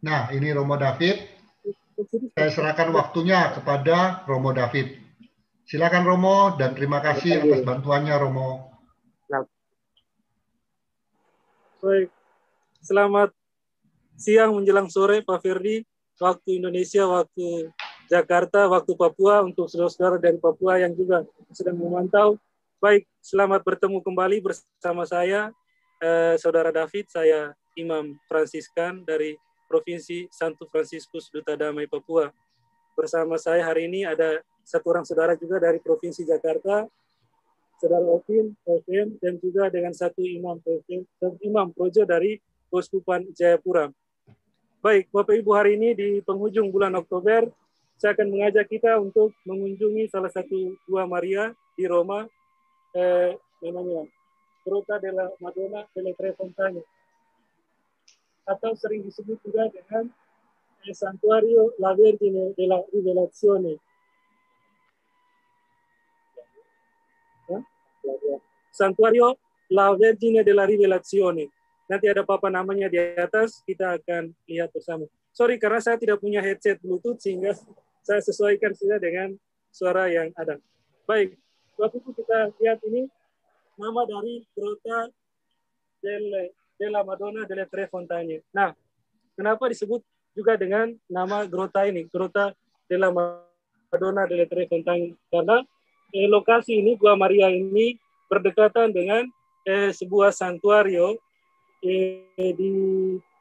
Nah, ini Romo David. Saya serahkan waktunya kepada Romo David. Silakan Romo, dan terima kasih atas bantuannya Romo. Baik, selamat siang menjelang sore Pak Ferdi, waktu Indonesia, waktu Jakarta, waktu Papua, untuk saudara-saudara dari Papua yang juga sedang memantau. Baik, selamat bertemu kembali bersama saya, Saudara David, saya Imam Fransiskan dari Provinsi Santo Fransiskus Duta Damai Papua. Bersama saya hari ini ada satu orang saudara juga dari Provinsi Jakarta, Saudara Opin, dan juga dengan satu imam projo dari Keuskupan Jayapura. Baik, Bapak Ibu, hari ini di penghujung bulan Oktober, saya akan mengajak kita untuk mengunjungi salah satu Gua Maria di Roma, namanya Grotta della Madonna delle Tre Fontane, atau sering disebut juga dengan Santuario La Vergine della Rivelazione. Santuario La Vergine della Rivelazione. Nanti ada papan namanya di atas, kita akan lihat bersama. Sorry, karena saya tidak punya headset Bluetooth, sehingga saya sesuaikan saja dengan suara yang ada. Baik, waktu itu kita lihat ini, nama dari Grotta della Madonna delle Tre Fontane. Nah, kenapa disebut juga dengan nama Grotta ini, Grotta della Madonna delle Tre Fontane? Karena lokasi ini, Gua Maria ini, berdekatan dengan sebuah santuario di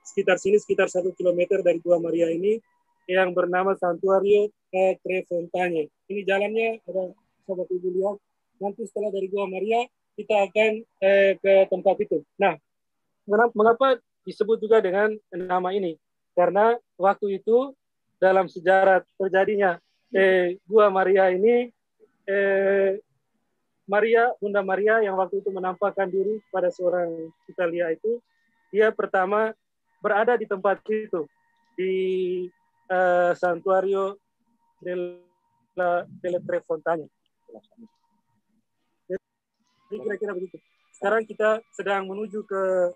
sekitar sini, sekitar 1 kilometer dari Gua Maria ini, yang bernama Santuario Tre Fontane. Ini jalannya, ada sobat ibu lihat. Nanti setelah dari Gua Maria, kita akan ke tempat itu. Nah, mengapa disebut juga dengan nama ini? Karena waktu itu dalam sejarah terjadinya Gua Maria ini, Bunda Maria yang waktu itu menampakkan diri pada seorang Italia itu, dia pertama berada di tempat itu, di Santuario delle Tre Fontane. Jadi kira-kira begitu. Sekarang kita sedang menuju ke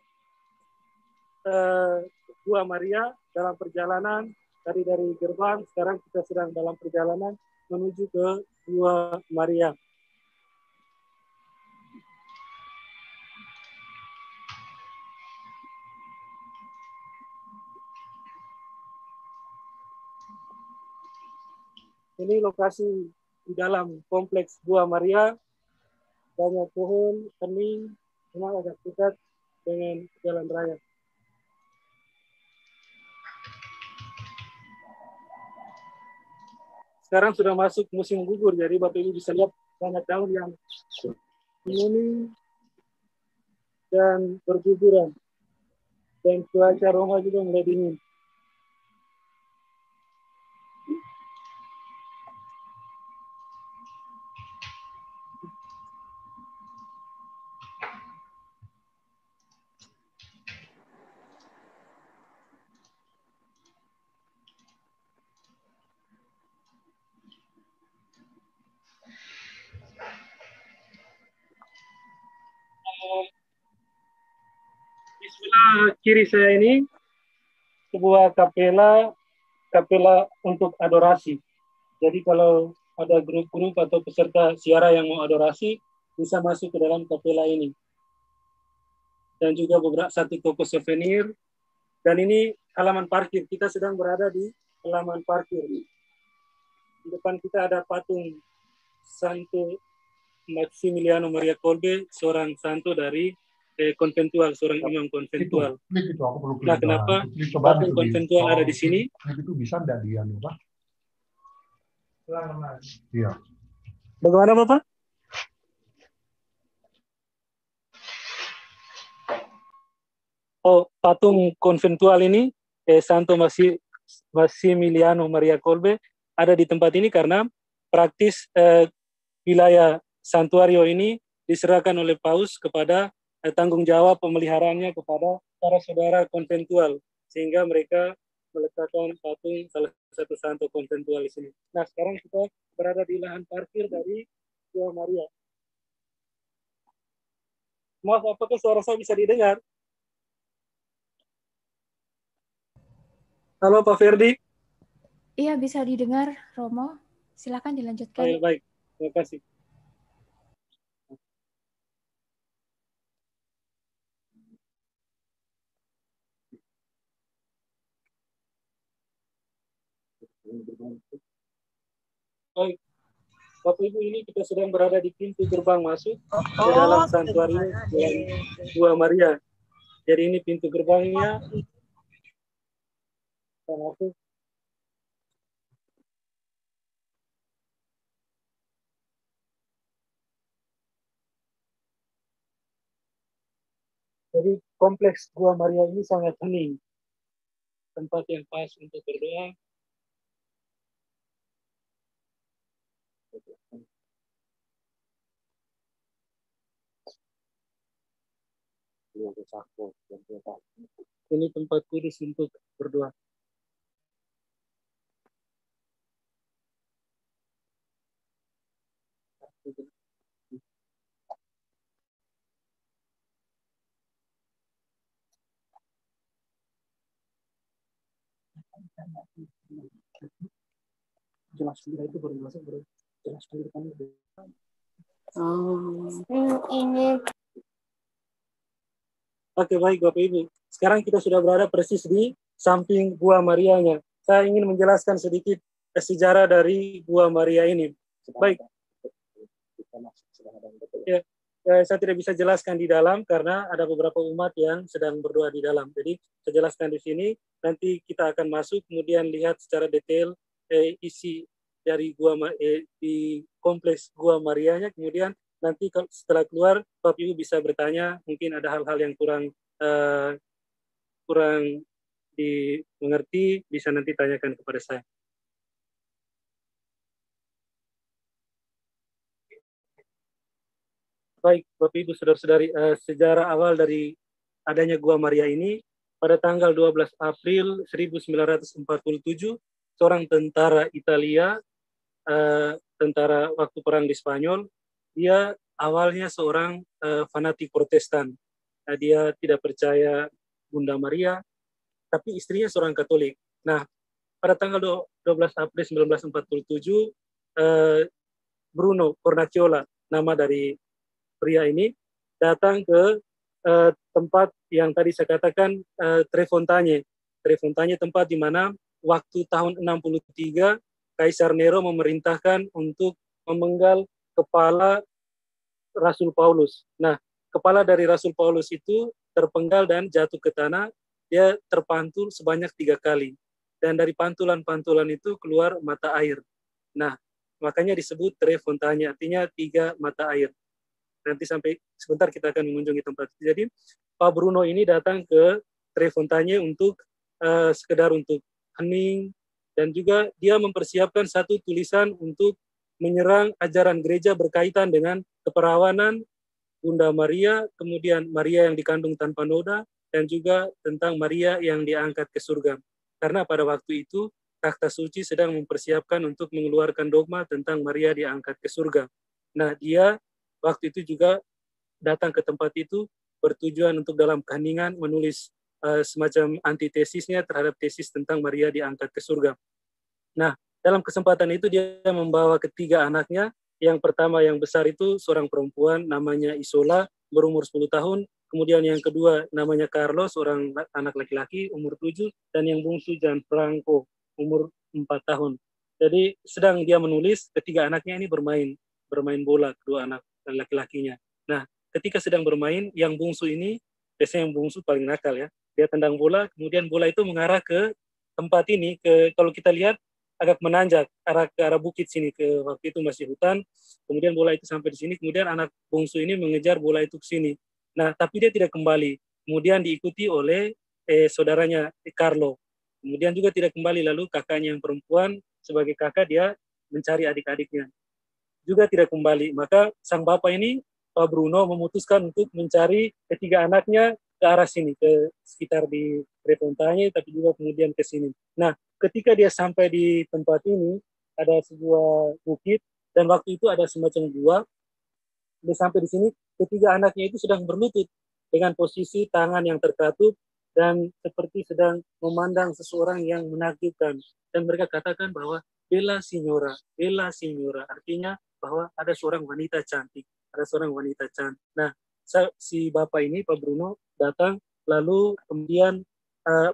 Gua Maria dalam perjalanan dari gerbang. Sekarang kita sedang dalam perjalanan menuju ke Gua Maria. Ini lokasi di dalam kompleks Gua Maria, banyak pohon, bening, memang agak dekat dengan jalan raya. Sekarang sudah masuk musim gugur, jadi Bapak Ibu bisa lihat banyak daun yang menguning dan berguguran. Dan cuaca Roma juga mulai dingin. Di sebelah kiri saya ini sebuah kapela untuk adorasi. Jadi kalau ada grup-grup atau peserta siara yang mau adorasi, bisa masuk ke dalam kapela ini. Dan juga beberapa satu toko souvenir. Dan ini halaman parkir. Kita sedang berada di halaman parkir. Di depan kita ada patung Santo Maximiliano Maria Kolbe, seorang santo dari konventual, seorang imam konventual. Nah, kenapa patung konventual ada di sini? Itu bisa enggak dia, Pak? Iya. Bagaimana, Bapak? Oh, patung konventual ini, Santo Maximiliano Maria Kolbe, ada di tempat ini karena praktis wilayah santuario ini diserahkan oleh Paus kepada tanggung jawab pemeliharaannya kepada para saudara konventual, sehingga mereka meletakkan patung salah satu santo konventual di sini. Nah, sekarang kita berada di lahan parkir dari Gua Maria. Maaf, apakah suara saya bisa didengar? Halo Pak Ferdi. Iya, bisa didengar, Romo. Silakan dilanjutkan. Baik, baik. Terima kasih. Baik, Bapak Ibu, ini kita sedang berada di pintu gerbang masuk ke dalam santuarium Gua Maria. Jadi ini pintu gerbangnya. Kita masuk. Jadi kompleks Gua Maria ini sangat hening. Tempat yang pas untuk berdoa. Ini tempat kudus untuk berdoa. Jelaskan itu baru masuk, bro. Jelaskan di depan. Ini. Oke, baik Bapak Ibu. Sekarang kita sudah berada persis di samping Gua Marianya. Saya ingin menjelaskan sedikit sejarah dari Gua Maria ini. Baik. Ya, saya tidak bisa jelaskan di dalam karena ada beberapa umat yang sedang berdoa di dalam. Jadi saya jelaskan di sini. Nanti kita akan masuk, kemudian lihat secara detail isi dari di kompleks Gua Marianya. Kemudian nanti setelah keluar, Bapak Ibu bisa bertanya, mungkin ada hal-hal yang kurang dimengerti, bisa nanti tanyakan kepada saya. Baik, Bapak Ibu saudara-saudari, sejarah awal dari adanya Gua Maria ini, pada tanggal 12 April 1947, seorang tentara Italia, tentara waktu perang di Spanyol, dia awalnya seorang fanatik Protestan. Dia tidak percaya Bunda Maria, tapi istrinya seorang Katolik. Nah, pada tanggal 12 April 1947, Bruno Cornacciola, nama dari pria ini, datang ke tempat yang tadi saya katakan Tre Fontaine. Tre Fontaine tempat di mana waktu tahun 63 Kaisar Nero memerintahkan untuk memenggal kepala Rasul Paulus. Nah, kepala dari Rasul Paulus itu terpenggal dan jatuh ke tanah. Dia terpantul sebanyak 3 kali. Dan dari pantulan-pantulan itu keluar mata air. Nah, makanya disebut Tre Fontaine, artinya 3 mata air. Nanti sampai sebentar kita akan mengunjungi tempat itu. Jadi, Pak Bruno ini datang ke Tre Fontaine untuk sekedar untuk hening, dan juga dia mempersiapkan satu tulisan untuk menyerang ajaran gereja berkaitan dengan keperawanan Bunda Maria, kemudian Maria yang dikandung tanpa noda, dan juga tentang Maria yang diangkat ke surga. Karena pada waktu itu, Takhta Suci sedang mempersiapkan untuk mengeluarkan dogma tentang Maria diangkat ke surga. Nah, dia waktu itu juga datang ke tempat itu bertujuan untuk dalam keheningan menulis semacam antitesisnya terhadap tesis tentang Maria diangkat ke surga. Nah, dalam kesempatan itu dia membawa ketiga anaknya. Yang pertama yang besar itu seorang perempuan namanya Isola, berumur 10 tahun. Kemudian yang kedua namanya Carlos, seorang anak laki-laki umur 7. Dan yang bungsu Gianfranco, umur 4 tahun. Jadi sedang dia menulis, ketiga anaknya ini bermain bola, kedua anak laki-lakinya. Nah, ketika sedang bermain, yang bungsu ini, biasanya yang bungsu paling nakal ya, dia tendang bola, kemudian bola itu mengarah ke tempat ini, kalau kita lihat agak menanjak ke arah bukit sini, ke waktu itu masih hutan. Kemudian bola itu sampai di sini, kemudian anak bungsu ini mengejar bola itu ke sini. Nah, tapi dia tidak kembali. Kemudian diikuti oleh saudaranya Carlo. Kemudian juga tidak kembali, lalu kakaknya yang perempuan sebagai kakak dia mencari adik-adiknya. Juga tidak kembali. Maka sang bapak ini, Pak Bruno, memutuskan untuk mencari ketiga anaknya ke arah sini, ke sekitar di Tre Fontaine, tapi juga kemudian ke sini. Nah, ketika dia sampai di tempat ini, ada sebuah bukit, dan waktu itu ada semacam gua. Dia sampai di sini, ketiga anaknya itu sedang berlutut dengan posisi tangan yang terkatup, dan seperti sedang memandang seseorang yang menakjubkan. Dan mereka katakan bahwa bella signora, artinya bahwa ada seorang wanita cantik, ada seorang wanita cantik. Nah, si bapak ini, Pak Bruno, datang lalu kemudian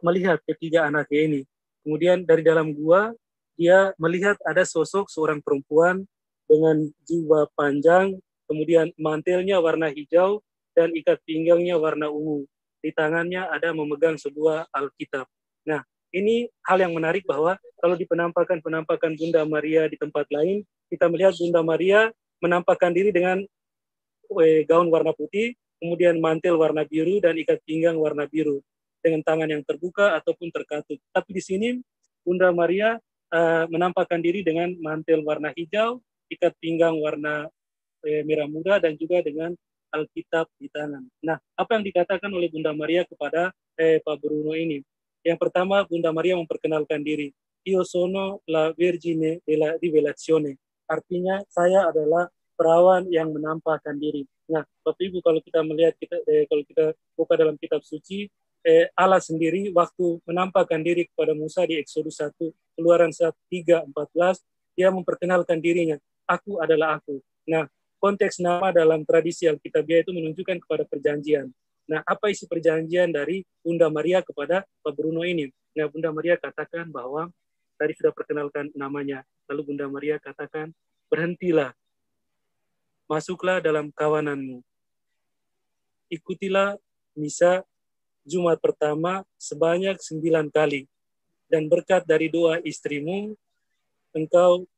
melihat ketiga anaknya ini. Kemudian dari dalam gua, dia melihat ada sosok seorang perempuan dengan jubah panjang, kemudian mantelnya warna hijau, dan ikat pinggangnya warna ungu. Di tangannya ada memegang sebuah Alkitab. Nah, ini hal yang menarik bahwa kalau di penampakan Bunda Maria di tempat lain, kita melihat Bunda Maria menampakkan diri dengan gaun warna putih, kemudian mantel warna biru, dan ikat pinggang warna biru, dengan tangan yang terbuka ataupun terkatup. Tapi di sini, Bunda Maria menampakkan diri dengan mantel warna hijau, ikat pinggang warna merah muda, dan juga dengan Alkitab di tangan. Nah, apa yang dikatakan oleh Bunda Maria kepada Pak Bruno ini? Yang pertama, Bunda Maria memperkenalkan diri. Io sono la Vergine della Rivelazione. Artinya, saya adalah perawan yang menampakkan diri. Nah, Bapak Ibu, kalau kita melihat, kalau kita buka dalam kitab suci, Allah sendiri waktu menampakkan diri kepada Musa di Exodus 1, Keluaran 3:14, dia memperkenalkan dirinya. Aku adalah aku. Nah, konteks nama dalam tradisi Alkitabiah itu menunjukkan kepada perjanjian. Nah, apa isi perjanjian dari Bunda Maria kepada Pak Bruno ini? Nah, Bunda Maria katakan bahwa, tadi sudah perkenalkan namanya, lalu Bunda Maria katakan, berhentilah, masuklah dalam kawananmu. Ikutilah misa Jumat pertama sebanyak 9 kali. Dan berkat dari doa istrimu, engkau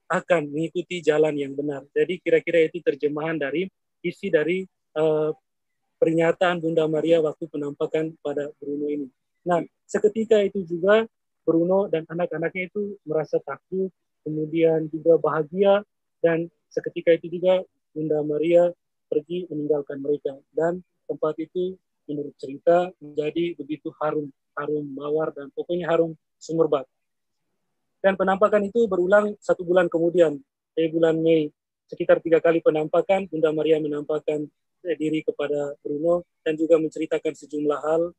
akan mengikuti jalan yang benar. Jadi kira-kira itu terjemahan dari isi dari pernyataan Bunda Maria waktu penampakan pada Bruno ini. Nah, seketika itu juga Bruno dan anak-anaknya itu merasa takut, kemudian juga bahagia, dan seketika itu juga Bunda Maria pergi meninggalkan mereka. Dan tempat itu menurut cerita menjadi begitu harum mawar, dan pokoknya harum sumerbak. Dan penampakan itu berulang 1 bulan kemudian, bulan Mei. Sekitar 3 kali penampakan, Bunda Maria menampakkan diri kepada Bruno dan juga menceritakan sejumlah hal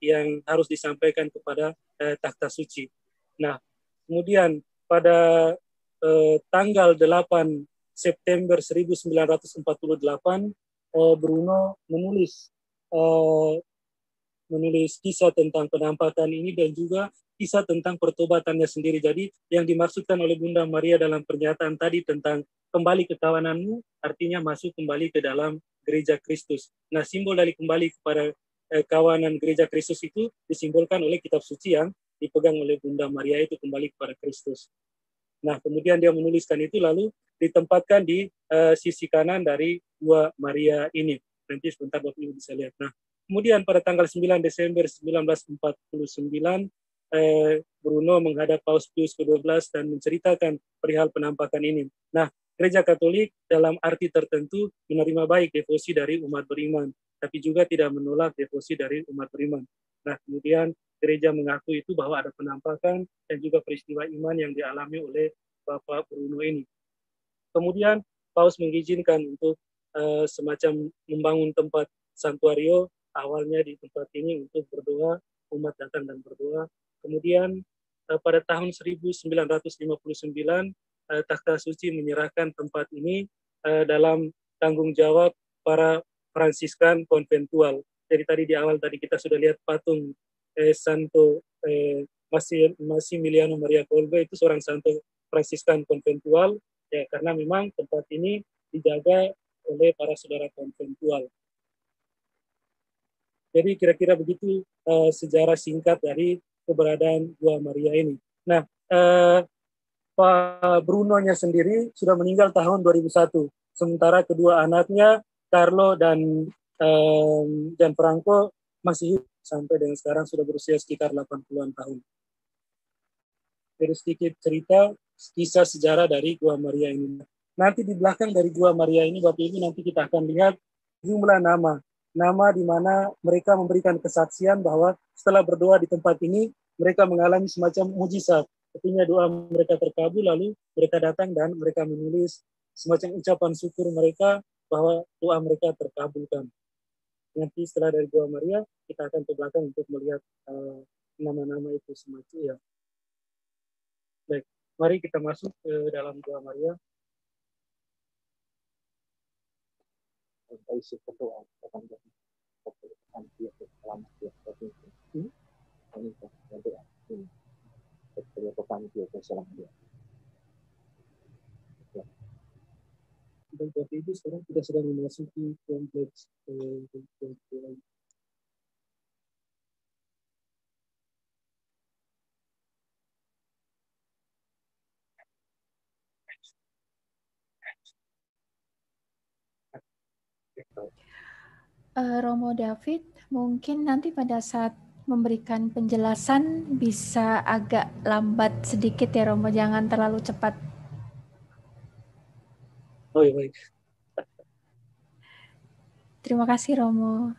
yang harus disampaikan kepada takhta suci. Nah, kemudian pada tanggal 8 September 1948, Bruno menulis kisah tentang penampakan ini dan juga kisah tentang pertobatannya sendiri. Jadi yang dimaksudkan oleh Bunda Maria dalam pernyataan tadi tentang kembali ke kawananmu, artinya masuk kembali ke dalam gereja Kristus. Nah, simbol dari kembali kepada kawanan gereja Kristus itu disimbolkan oleh kitab suci yang dipegang oleh Bunda Maria, itu kembali kepada Kristus. Nah, kemudian dia menuliskan itu lalu ditempatkan di sisi kanan dari Gua Maria ini. Nanti sebentar Bapak Ibu bisa lihat. Nah, kemudian pada tanggal 9 Desember 1949, Bruno menghadap Paus Pius ke-12 dan menceritakan perihal penampakan ini. Nah, Gereja Katolik dalam arti tertentu menerima baik devosi dari umat beriman, tapi juga tidak menolak devosi dari umat beriman. Nah, kemudian gereja mengaku itu bahwa ada penampakan dan juga peristiwa iman yang dialami oleh Bapak Bruno ini. Kemudian Paus mengizinkan untuk semacam membangun tempat santuario, awalnya di tempat ini untuk berdoa, umat datang dan berdoa. Kemudian pada tahun 1959, Takhta Suci menyerahkan tempat ini dalam tanggung jawab para Fransiskan konventual. Jadi tadi di awal tadi kita sudah lihat patung Santo Massimiliano Maria Kolbe, itu seorang Santo Fransiskan konventual, ya, karena memang tempat ini dijaga oleh para saudara konventual. Jadi kira-kira begitu sejarah singkat dari keberadaan Gua Maria ini. Nah, Pak Bruno-nya sendiri sudah meninggal tahun 2001, sementara kedua anaknya Carlo dan Gianfranco masih hidup sampai dengan sekarang, sudah berusia sekitar 80-an tahun. Jadi sedikit cerita kisah sejarah dari Gua Maria ini. Nanti di belakang dari Gua Maria ini, Bapak Ibu, nanti kita akan lihat jumlah nama di mana mereka memberikan kesaksian bahwa setelah berdoa di tempat ini, mereka mengalami semacam mujizat. Artinya doa mereka terkabul, lalu mereka datang dan mereka menulis semacam ucapan syukur mereka bahwa doa mereka terkabulkan. Nanti setelah dari Gua Maria, kita akan ke belakang untuk melihat nama-nama itu semacam ya. Baik, mari kita masuk ke dalam Gua Maria. Dan Bapak Ibu sekarang kita sedang memasuki kompleks Romo David, mungkin nanti pada saat memberikan penjelasan bisa agak lambat sedikit ya Romo, jangan terlalu cepat. Oh iya, baik. Terima kasih Romo.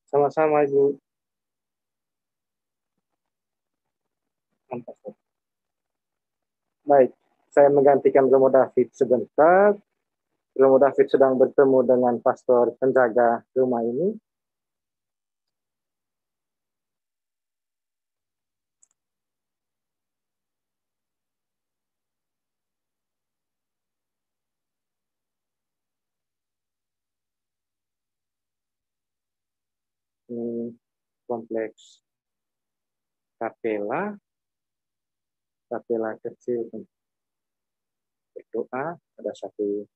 Sama-sama Ibu. Baik, saya menggantikan Romo David sebentar. Romo David sedang bertemu dengan pastor penjaga rumah ini. Ini kompleks kapela kecil berdoa. Ada satu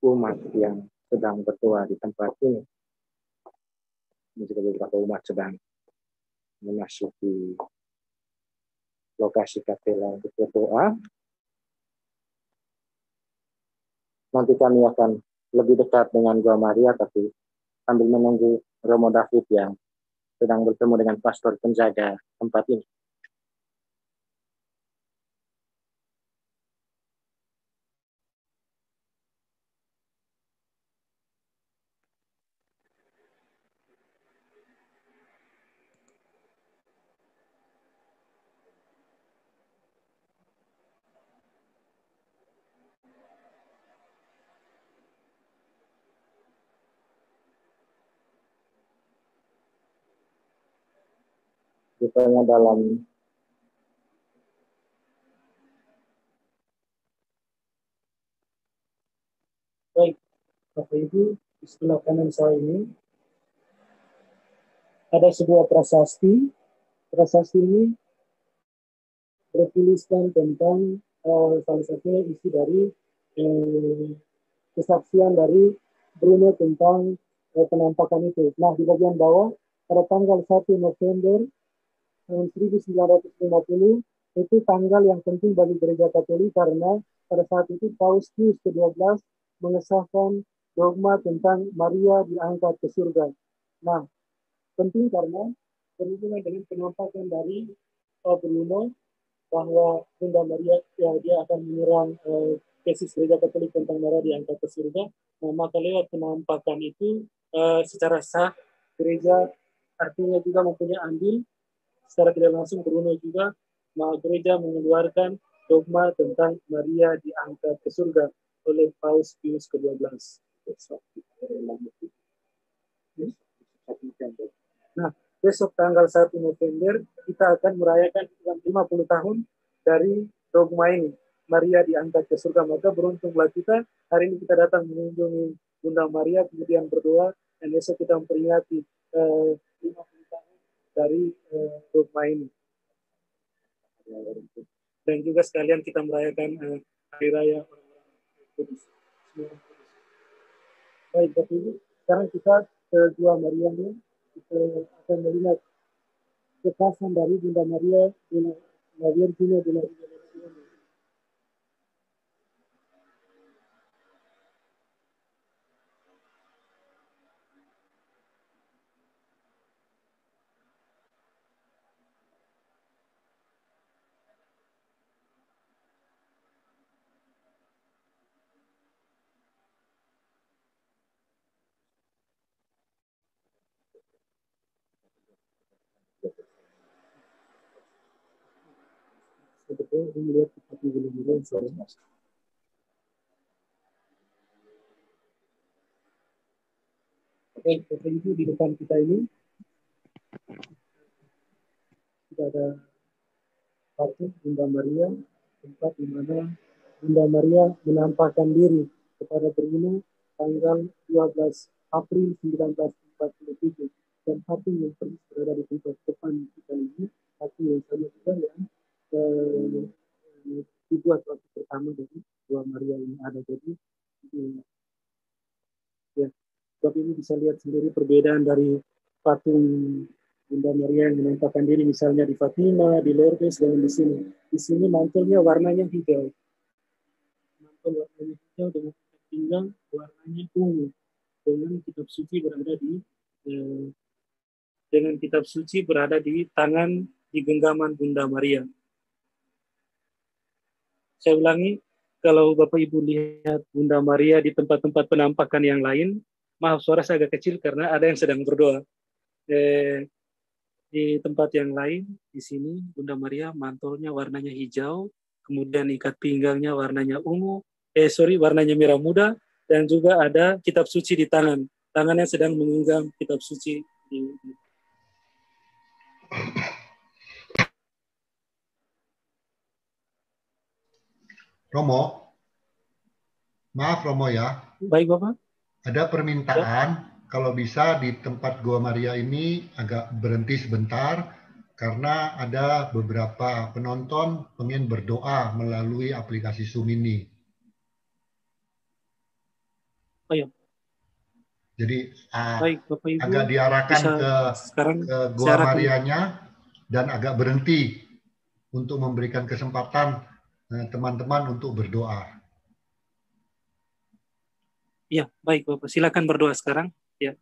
umat yang sedang berdoa di tempat ini. Ini juga beberapa umat sedang memasuki lokasi kapela untuk berdoa. Nanti kami akan lebih dekat dengan Gua Maria, tapi sambil menunggu Romo David yang sedang bertemu dengan pastor penjaga tempat ini. Rupanya dalam baik, Bapak Ibu, di sebelah kanan saya ini ada sebuah prasasti. Prasasti ini bertuliskan tentang salah satunya isi dari kesaksian dari Bruno tentang penampakan itu. Nah, di bagian bawah, pada tanggal 1 November tahun 1950, itu tanggal yang penting bagi gereja Katolik karena pada saat itu Paus Pius ke-12 mengesahkan dogma tentang Maria diangkat ke surga. Nah, penting karena berhubungan dengan penampakan dari Bruno bahwa Bunda Maria ya, dia akan menyerang tesis gereja Katolik tentang Maria diangkat ke surga. Nah, maka lewat penampakan itu secara sah gereja artinya juga mempunyai andil secara tidak langsung Bruno juga gereja mengeluarkan dogma tentang Maria diangkat ke surga oleh Paus Pius ke-12. Nah, besok tanggal 1 November kita akan merayakan 50 tahun dari dogma ini, Maria diangkat ke surga. Maka beruntunglah kita, hari ini kita datang mengunjungi Bunda Maria, kemudian berdoa, dan besok kita memperingati 50 tahun dari dogma ini. Dan juga sekalian kita merayakan Hari Raya Kudus. Baik, Bapak Ibu, sekarang kita ke Gua Maria ini, kita akan melihat kekasan dari Bunda Maria la Virgen de la Revelación. Betul, melihat seperti belum Baik, Bapak Ibu, di depan kita ini sudah ada patung Bunda Maria, tempat di mana Bunda Maria menampakkan diri kepada Bruno tanggal 12 April 1947, dan patung yang persis berada di tempat depan kita ini, patung yang sama juga yang dibuat waktu pertama dari Dua Maria ini ada. Jadi ya, Bapak Ibu bisa lihat sendiri perbedaan dari patung Bunda Maria yang menampakkan diri misalnya di Fatima, di Lourdes, dan di sini. Di sini mantulnya warnanya hijau. Mantul warnanya hijau dengan pinggang warnanya ungu. Dengan kitab suci berada di tangan di genggaman Bunda Maria. Saya ulangi, kalau Bapak Ibu lihat Bunda Maria di tempat-tempat penampakan yang lain, maaf suara saya agak kecil karena ada yang sedang berdoa. Di tempat yang lain, di sini Bunda Maria mantulnya warnanya hijau, kemudian ikat pinggangnya warnanya warnanya merah muda, dan juga ada kitab suci di tangan. Tangannya sedang menggenggam kitab suci. Romo, maaf Romo ya. Baik Bapak. Ada permintaan kalau bisa di tempat Gua Maria ini agak berhenti sebentar karena ada beberapa penonton pengen berdoa melalui aplikasi Zoom ini. Oh ya. Jadi baik, Bapak Ibu, agak diarahkan ke Gua Marianya dan agak berhenti untuk memberikan kesempatan teman-teman untuk berdoa. Ya, baik Bapak. Silakan berdoa sekarang. Ya.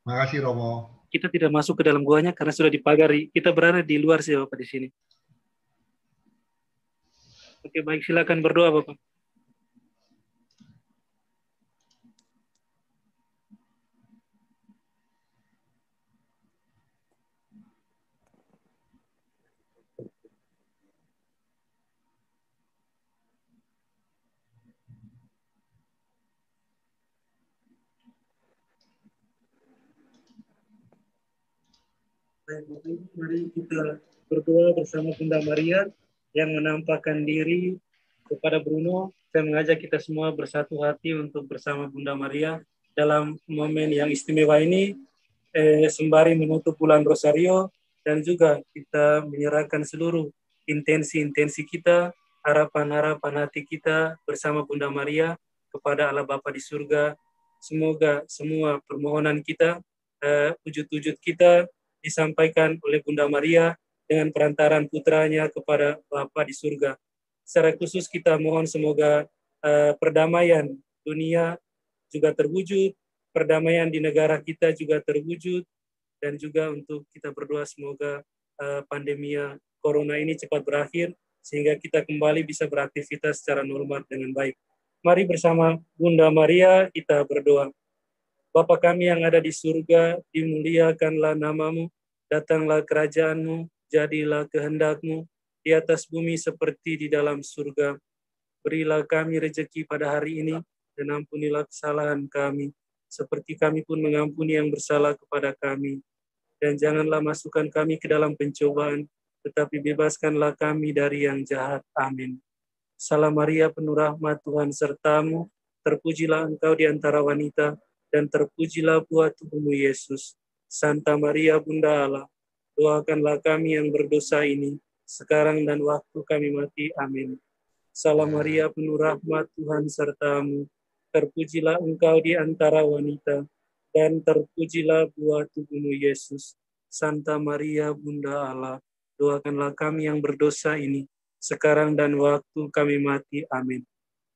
Makasih Romo. Kita tidak masuk ke dalam guanya karena sudah dipagari. Kita berada di luar sih Bapak di sini. Oke, baik, silakan berdoa Bapak. Baik, Bapak Ibu, mari kita berdoa bersama Bunda Maria yang menampakkan diri kepada Bruno. Saya mengajak kita semua bersatu hati untuk bersama Bunda Maria dalam momen yang istimewa ini, sembari menutup bulan Rosario, dan juga kita menyerahkan seluruh intensi-intensi kita, harapan-harapan hati kita bersama Bunda Maria kepada Allah Bapa di surga. Semoga semua permohonan kita, wujud-wujud kita disampaikan oleh Bunda Maria dengan perantaran putranya kepada Bapa di surga. Secara khusus kita mohon semoga perdamaian dunia juga terwujud, perdamaian di negara kita juga terwujud, dan juga untuk kita berdoa semoga pandemi corona ini cepat berakhir sehingga kita kembali bisa beraktivitas secara normal dengan baik. Mari bersama Bunda Maria kita berdoa. Bapa kami yang ada di surga, dimuliakanlah namamu, datanglah kerajaanmu, jadilah kehendakmu, di atas bumi seperti di dalam surga. Berilah kami rezeki pada hari ini, dan ampunilah kesalahan kami, seperti kami pun mengampuni yang bersalah kepada kami. Dan janganlah masukkan kami ke dalam pencobaan, tetapi bebaskanlah kami dari yang jahat. Amin. Salam Maria, penuh rahmat, Tuhan sertamu, terpujilah engkau di antara wanita, dan terpujilah buah tubuhmu Yesus. Santa Maria Bunda Allah, doakanlah kami yang berdosa ini, sekarang dan waktu kami mati. Amin. Salam Maria, penuh rahmat, Tuhan sertamu, terpujilah engkau di antara wanita, dan terpujilah buah tubuhmu Yesus. Santa Maria Bunda Allah, doakanlah kami yang berdosa ini, sekarang dan waktu kami mati. Amin.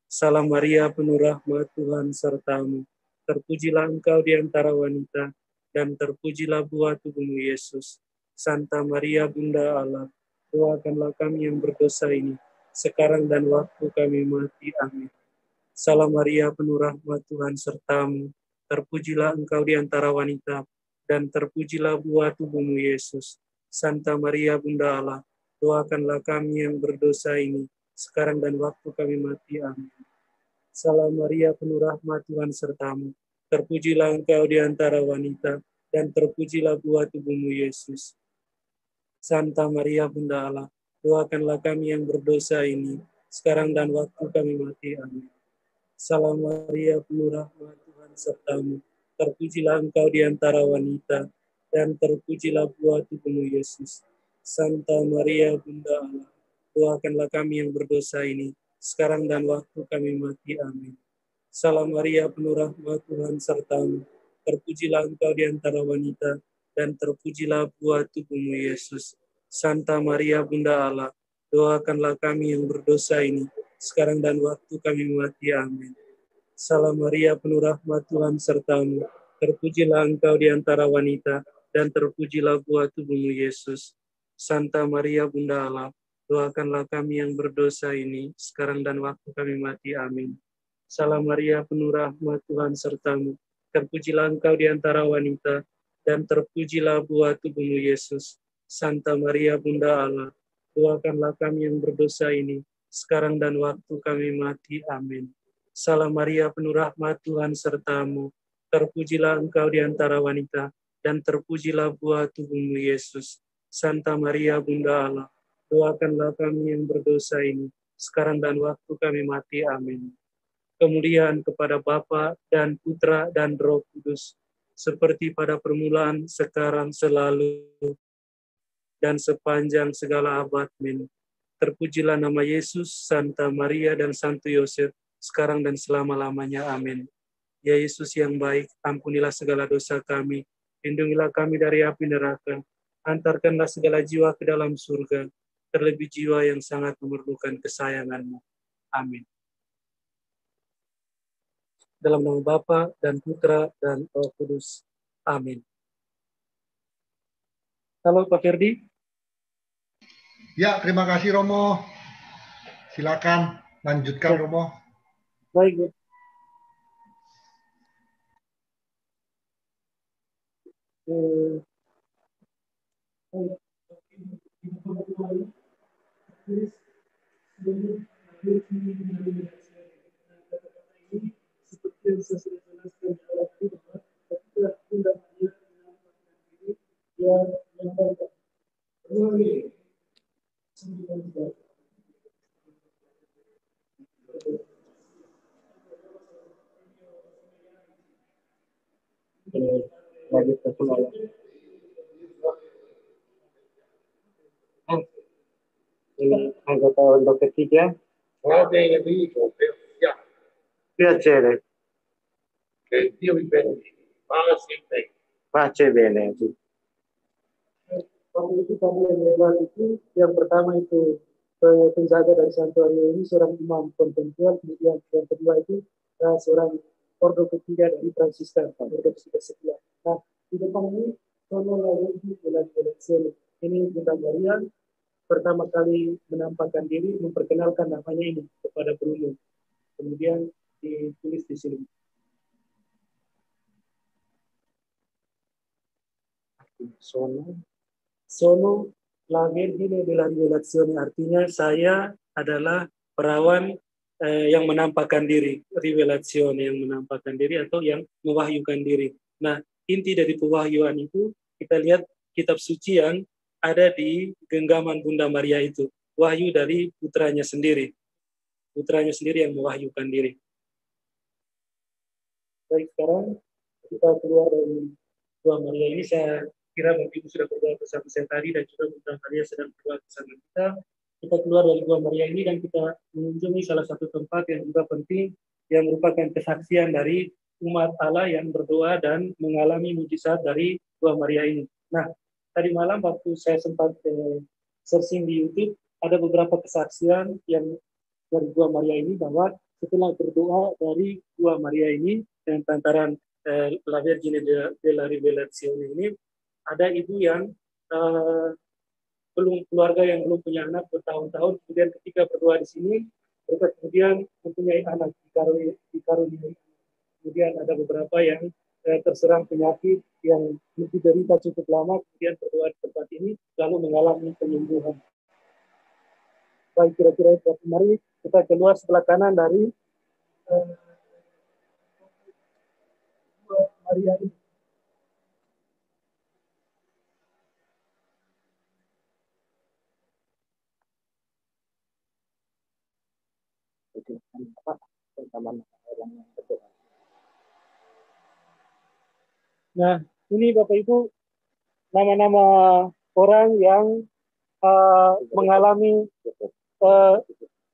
Salam Maria, penuh rahmat, Tuhan sertamu, terpujilah engkau di antara wanita, dan terpujilah buah tubuhmu Yesus. Santa Maria Bunda Allah, doakanlah kami yang berdosa ini, sekarang dan waktu kami mati. Amin. Salam Maria, penuh rahmat, Tuhan sertamu, terpujilah engkau di antara wanita, dan terpujilah buah tubuhmu Yesus. Santa Maria Bunda Allah, doakanlah kami yang berdosa ini, sekarang dan waktu kami mati. Amin. Salam Maria, penuh rahmat, Tuhan sertamu, Terpujilah engkau di antara wanita, dan terpujilah buah tubuhmu, Yesus. Santa Maria Bunda Allah, doakanlah kami yang berdosa ini, sekarang dan waktu kami mati. Amin. Salam Maria, penuh rahmat, Tuhan sertamu. Terpujilah engkau di antara wanita, dan terpujilah buah tubuhmu, Yesus. Santa Maria Bunda Allah, doakanlah kami yang berdosa ini, sekarang dan waktu kami mati. Amin. Salam Maria, penuh rahmat, Tuhan sertamu. Terpujilah engkau di antara wanita, dan terpujilah buah tubuhmu, Yesus. Santa Maria Bunda Allah, doakanlah kami yang berdosa ini, sekarang dan waktu kami mati. Amin. Salam Maria, penuh rahmat, Tuhan sertamu. Terpujilah engkau di antara wanita, dan terpujilah buah tubuhmu, Yesus. Santa Maria Bunda Allah, doakanlah kami yang berdosa ini, sekarang dan waktu kami mati. Amin. Salam Maria, penuh rahmat, Tuhan sertamu. Terpujilah engkau di antara wanita, dan terpujilah buah tubuhmu, Yesus. Santa Maria Bunda Allah, doakanlah kami yang berdosa ini, sekarang dan waktu kami mati. Amin. Salam Maria, penuh rahmat, Tuhan sertamu. Terpujilah engkau di antara wanita, dan terpujilah buah tubuhmu, Yesus. Santa Maria Bunda Allah, doakanlah kami yang berdosa ini, sekarang dan waktu kami mati. Amin. Kemuliaan kepada Bapa dan Putra dan Roh Kudus, seperti pada permulaan, sekarang, selalu, dan sepanjang segala abad. Amin. Terpujilah nama Yesus, Santa Maria, dan Santo Yosef, sekarang dan selama-lamanya. Amin. Ya Yesus yang baik, ampunilah segala dosa kami, lindungilah kami dari api neraka, antarkanlah segala jiwa ke dalam surga, terlebih jiwa yang sangat memerlukan kesayangan-Mu. Amin. Dalam nama Bapa dan Putra dan Roh Kudus. Amin. Halo Pak Ferdi. Ya, terima kasih Romo. Silakan lanjutkan Romo. Baik, Bu. Seperti yang saya sudah jelaskan di awal tadi, bahwa ketika Bunda Maria menampakkan diri, dia menyampaikan lanjut ke pulau. Ini anggota untuk ketiga. Piacere. Che Dio vi benedica. Pace. Pace bene. Waktu itu tadi yang lewat itu, yang pertama itu penjaga dari santuario ini seorang imam kontemporer, kemudian yang kedua itu seorang ordo ketiga dari Fransiskan, ordo ketiga setia. Nah, di depan ini sono lagi ini Bunda Maria pertama kali menampakkan diri, memperkenalkan namanya ini kepada Bruno. Kemudian ditulis di sini. Sono la Vergine della Rivelazione, artinya saya adalah perawan yang menampakkan diri, Rivelazione yang menampakkan diri atau yang mewahyukan diri. Nah, inti dari pewahyuan itu kita lihat kitab suci yang ada di genggaman Bunda Maria itu, wahyu dari putranya sendiri yang mewahyukan diri. Baik, sekarang kita keluar dari Bunda Maria ini. Saya kira Bapak Ibu sudah berdoa bersama saya tadi dan juga Bunda Maria sedang berdoa bersama kita. Kita keluar dari Bunda Maria ini dan kita mengunjungi salah satu tempat yang juga penting, yang merupakan kesaksian dari umat Allah yang berdoa dan mengalami mujizat dari Bunda Maria ini. Nah, tadi malam waktu saya sempat searching di YouTube, ada beberapa kesaksian yang dari Bunda Maria ini, bahwa setelah berdoa dari Bunda Maria ini dengan pantaran La Vergine della Rivelazione ini, ada ibu yang keluarga yang belum punya anak bertahun-tahun, kemudian ketika berdoa di sini, mereka kemudian mempunyai anak, dikaruniai. Kemudian ada beberapa yang terserang penyakit yang diderita cukup lama, kemudian berdoa di tempat ini, lalu mengalami penyembuhan. Baik, kira-kira itu. Mari kita keluar sebelah kanan dari Maria ini. Nah, ini Bapak Ibu nama-nama orang yang mengalami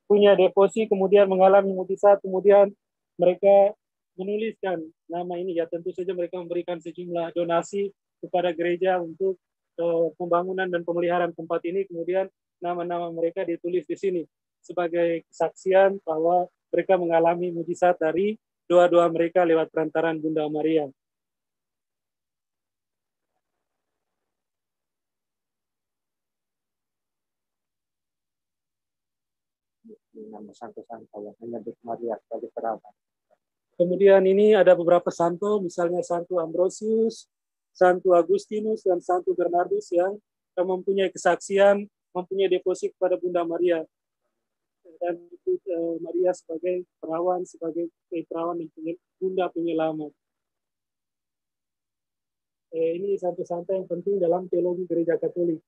punya deposi, kemudian mengalami mujizat, kemudian mereka menuliskan nama ini. Ya tentu saja mereka memberikan sejumlah donasi kepada gereja untuk pembangunan dan pemeliharaan tempat ini. Kemudian nama-nama mereka ditulis di sini sebagai kesaksian bahwa mereka mengalami mujizat dari doa-doa mereka lewat perantaran Bunda Maria. Nama santo-santo yang menyebut Maria sebagai perawat. Kemudian ini ada beberapa santo, misalnya Santo Ambrosius, Santo Agustinus, dan Santo Bernardus yang mempunyai kesaksian, mempunyai deposit kepada Bunda Maria. Dan itu Maria sebagai perawan, sebagai perawan yang Bunda penyelamat. Ini santo-santo yang penting dalam teologi gereja Katolik.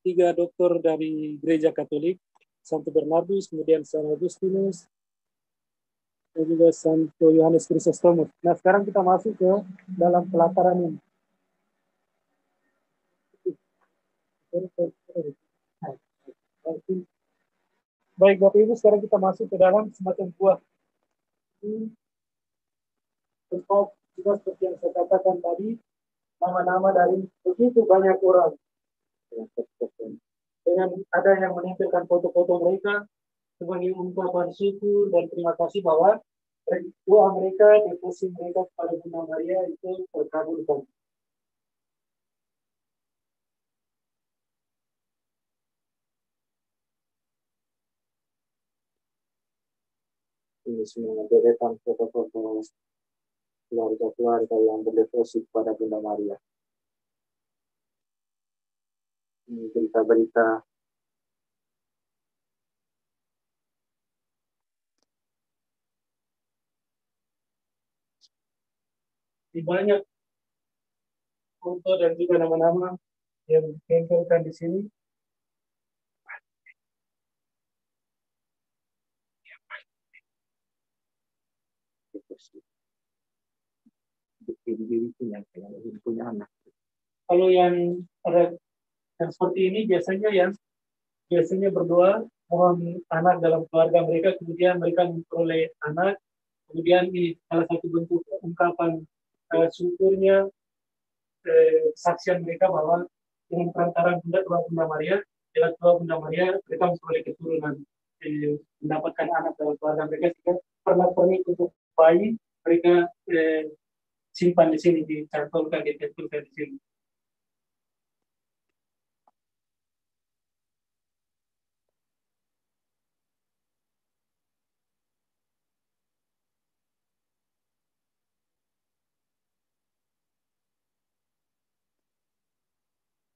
Tiga dokter dari gereja Katolik, Santo Bernardus, kemudian Santo Agustinus, dan juga Santo Yohanes Chrysostomus. Nah, sekarang kita masuk ke dalam pelataran ini. Baik, Bapak Ibu, sekarang kita masuk ke dalam semacam buah. Tempat juga seperti yang saya katakan tadi, nama-nama dari begitu banyak orang. Dengan ada yang menempelkan foto-foto mereka sebagai ungkapan syukur dan terima kasih bahwa doa mereka, deposit mereka kepada Bunda Maria itu terkabulkan. Ini semua deretan foto-foto keluarga-keluarga yang berdeposit pada Bunda Maria. Ini berita-berita di banyak foto dan juga nama-nama yang ditempelkan di sini. Punya anak. Kalau yang ada yang seperti ini biasanya berdoa mohon anak dalam keluarga mereka, kemudian mereka memperoleh anak, kemudian ini salah satu bentuk ungkapan syukurnya, kesaksian mereka bahwa dengan perantaran Bunda Maria, dengan doa Bunda Maria mereka memperoleh keturunan, mendapatkan anak dalam keluarga mereka, sehingga pernak-pernik untuk bayi mereka simpan di sini, ditempelkan di sini.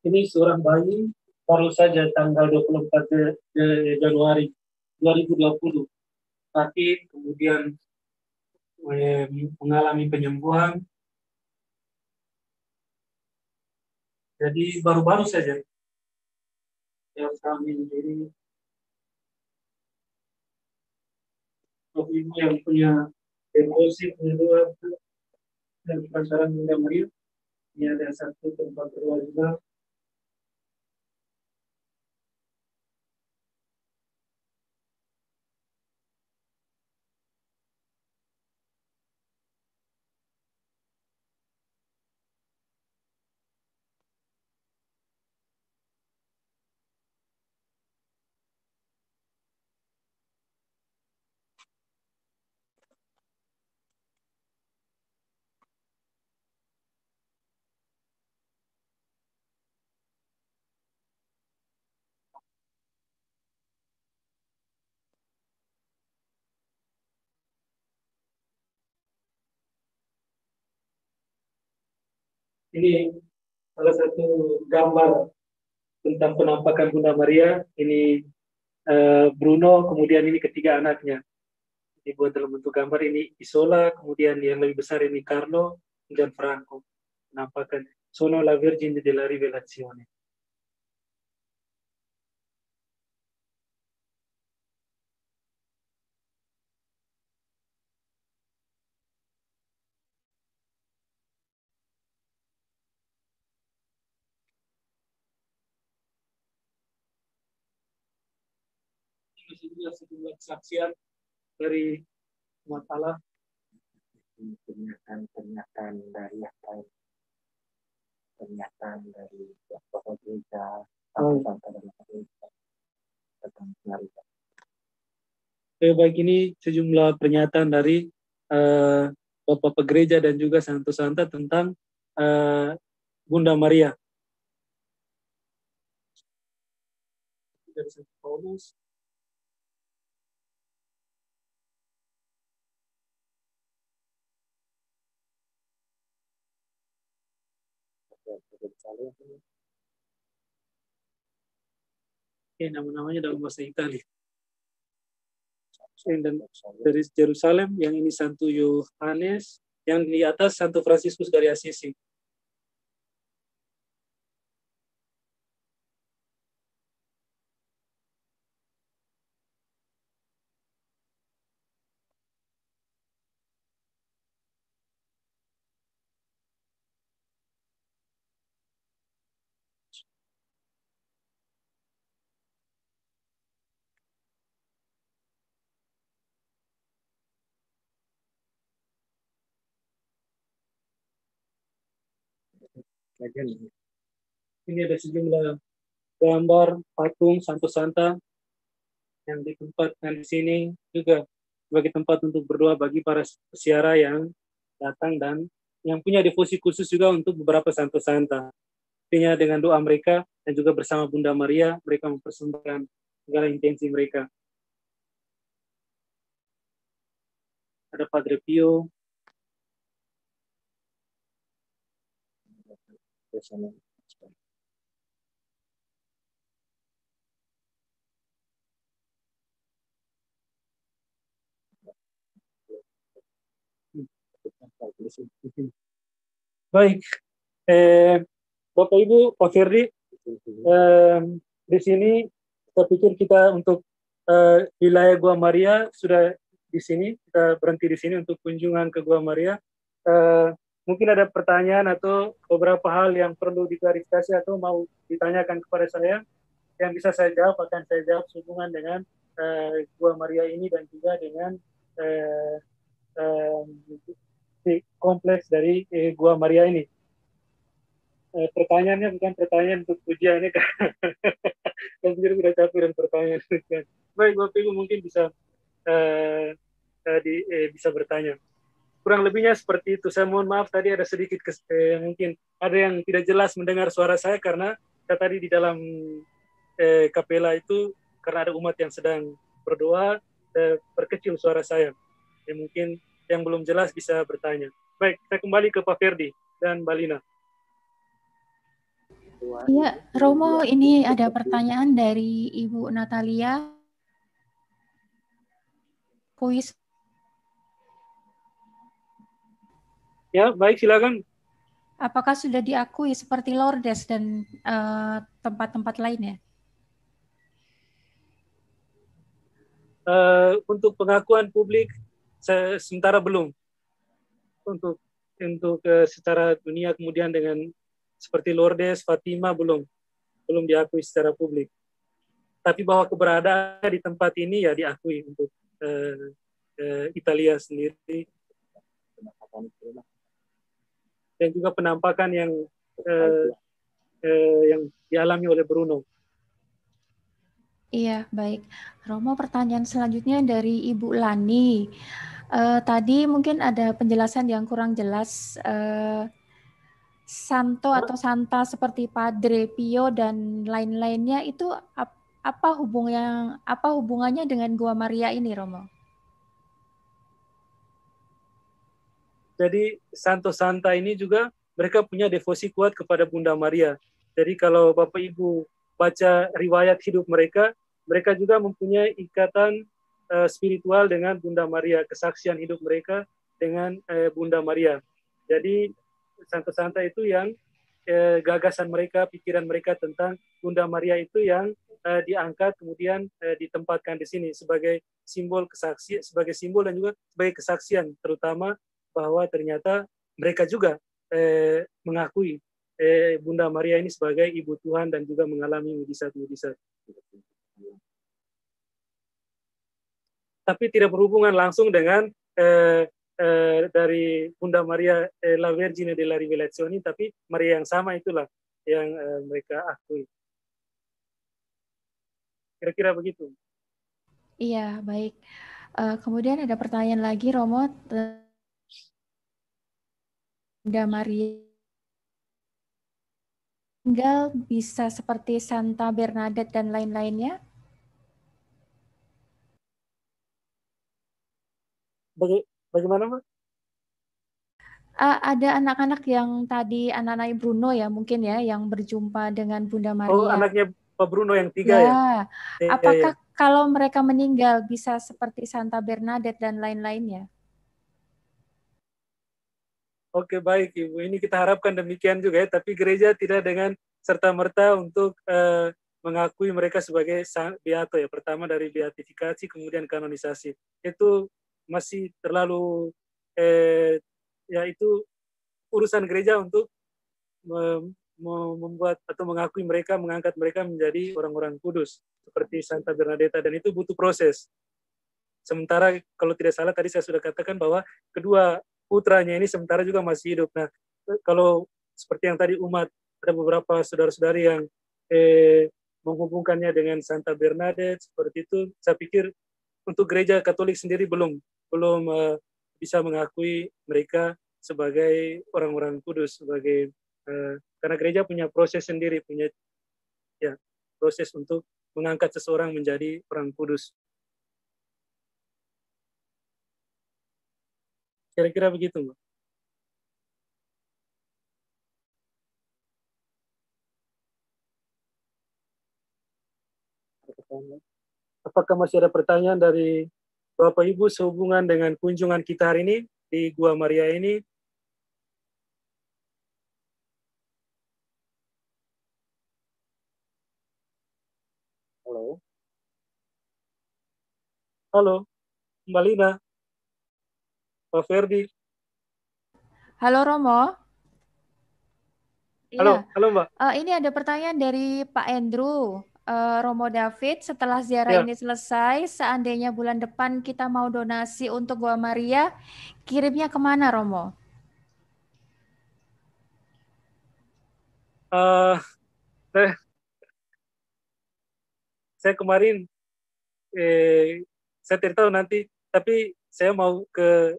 Ini seorang bayi baru saja tanggal 24 Januari 2020 sakit, kemudian mengalami penyembuhan. Jadi baru-baru saja yang kami jadi ibu yang punya deposit kedua dan penasaran Bunda Maria. Ini ada satu tempat berdoa juga. Ini salah satu gambar tentang penampakan Bunda Maria. Ini Bruno, kemudian ini ketiga anaknya. Dibuat dalam bentuk gambar ini Isola, kemudian yang lebih besar ini Carlo, dan Franco. Nampakkan sono la Vergine della Rivelazione. Ini sejumlah kesaksian dari umat Allah. Pernyataan dari apa? Pernyataan dari Bapak Gereja, sampai dalam gereja tentang penarikan. Baik, ini sejumlah pernyataan dari Bapak Gereja dan juga Santo Santa tentang Bunda Maria. Dari Santo Paulus. Nama-namanya dalam bahasa Italia. Dan dari Yerusalem, yang ini Santo Yohanes, yang di atas Santo Fransiskus dari Assisi. Ini ada sejumlah gambar patung Santo Santa yang ditempatkan di sini juga sebagai tempat untuk berdoa bagi para peziarah yang datang dan yang punya devosi khusus juga untuk beberapa Santo Santa. Artinya dengan doa mereka dan juga bersama Bunda Maria, mereka mempersembahkan segala intensi mereka. Ada Padre Pio. Baik, Bapak Ibu, Pak Firdi, di sini saya pikir kita untuk wilayah Gua Maria sudah di sini, kita berhenti di sini untuk kunjungan ke Gua Maria. Mungkin ada pertanyaan atau beberapa hal yang perlu diklarifikasi atau mau ditanyakan kepada saya, yang bisa saya jawab akan saya jawab sehubungan dengan Gua Maria ini dan juga dengan kompleks dari Gua Maria ini. Pertanyaannya bukan pertanyaan untuk pujian ini, kan sendiri sudah capek dan pertanyaan. Baik, Bapak Ibu mungkin bisa bisa bertanya. Kurang lebihnya seperti itu. Saya mohon maaf tadi ada sedikit mungkin ada yang tidak jelas mendengar suara saya karena saya tadi di dalam kapela itu karena ada umat yang sedang berdoa, perkecil suara saya. Mungkin yang belum jelas bisa bertanya. Baik, saya kembali ke Pak Ferdi dan Mbak Lina. Iya, Romo, ini ada pertanyaan dari Ibu Natalia. Kuis. Ya, baik, silakan. Apakah sudah diakui seperti Lourdes dan tempat-tempat lainnya? Untuk pengakuan publik sementara belum. Untuk secara dunia kemudian dengan seperti Lourdes, Fatima belum diakui secara publik. Tapi bahwa keberadaan di tempat ini ya diakui untuk Italia sendiri. Dan juga penampakan yang dialami oleh Bruno. Iya, baik. Romo, pertanyaan selanjutnya dari Ibu Lani. Tadi mungkin ada penjelasan yang kurang jelas. Santo atau Santa seperti Padre Pio dan lain-lainnya itu apa hubungannya dengan Gua Maria ini, Romo? Jadi Santo Santa ini juga mereka punya devosi kuat kepada Bunda Maria. Jadi kalau Bapak Ibu baca riwayat hidup mereka, mereka juga mempunyai ikatan spiritual dengan Bunda Maria, kesaksian hidup mereka dengan Bunda Maria. Jadi santa-santa itu yang gagasan mereka, pikiran mereka tentang Bunda Maria itu yang diangkat kemudian ditempatkan di sini sebagai simbol kesaksian, sebagai simbol dan juga sebagai kesaksian, terutama bahwa ternyata mereka juga mengakui Bunda Maria ini sebagai Ibu Tuhan dan juga mengalami mujizat-mujizat. Tapi tidak berhubungan langsung dengan dari Bunda Maria La Vergine della Rivelazione, tapi Maria yang sama itulah yang mereka akui. Kira-kira begitu. Iya, baik. Kemudian ada pertanyaan lagi, Romo. Bunda Maria tinggal bisa seperti Santa Bernadette dan lain-lainnya? Bagaimana, Mbak? Ada anak-anak yang tadi, anak-anak Bruno ya mungkin ya, yang berjumpa dengan Bunda Maria. Oh, anaknya Pak Bruno yang 3 ya? Apakah kalau mereka meninggal bisa seperti Santa Bernadette dan lain-lainnya? Oke, baik Ibu. Ini kita harapkan demikian juga ya, tapi gereja tidak dengan serta-merta untuk mengakui mereka sebagai beato ya. Pertama dari beatifikasi, kemudian kanonisasi. Itu masih terlalu ya itu urusan gereja untuk membuat atau mengakui mereka, mengangkat mereka menjadi orang-orang kudus seperti Santa Bernadetta, dan itu butuh proses. Sementara kalau tidak salah tadi saya sudah katakan bahwa kedua putranya ini sementara juga masih hidup. Nah, kalau seperti yang tadi umat, ada beberapa saudara-saudari yang menghubungkannya dengan Santa Bernadette seperti itu, saya pikir untuk gereja Katolik sendiri belum bisa mengakui mereka sebagai orang-orang kudus, sebagai karena gereja punya proses sendiri, punya ya proses untuk mengangkat seseorang menjadi orang kudus. Kira-kira begitu, Mbak. Apakah masih ada pertanyaan dari Bapak Ibu sehubungan dengan kunjungan kita hari ini di Gua Maria ini? Halo. Halo, Mbak Lina, Pak Ferdi. Halo Romo. Halo, Iya. halo Mbak. Ini ada pertanyaan dari Pak Andrew. Romo David, setelah ziarah Ya. ini selesai, seandainya bulan depan kita mau donasi untuk Gua Maria, kirimnya kemana, Romo? Saya kemarin, saya tidak tahu nanti, tapi saya mau ke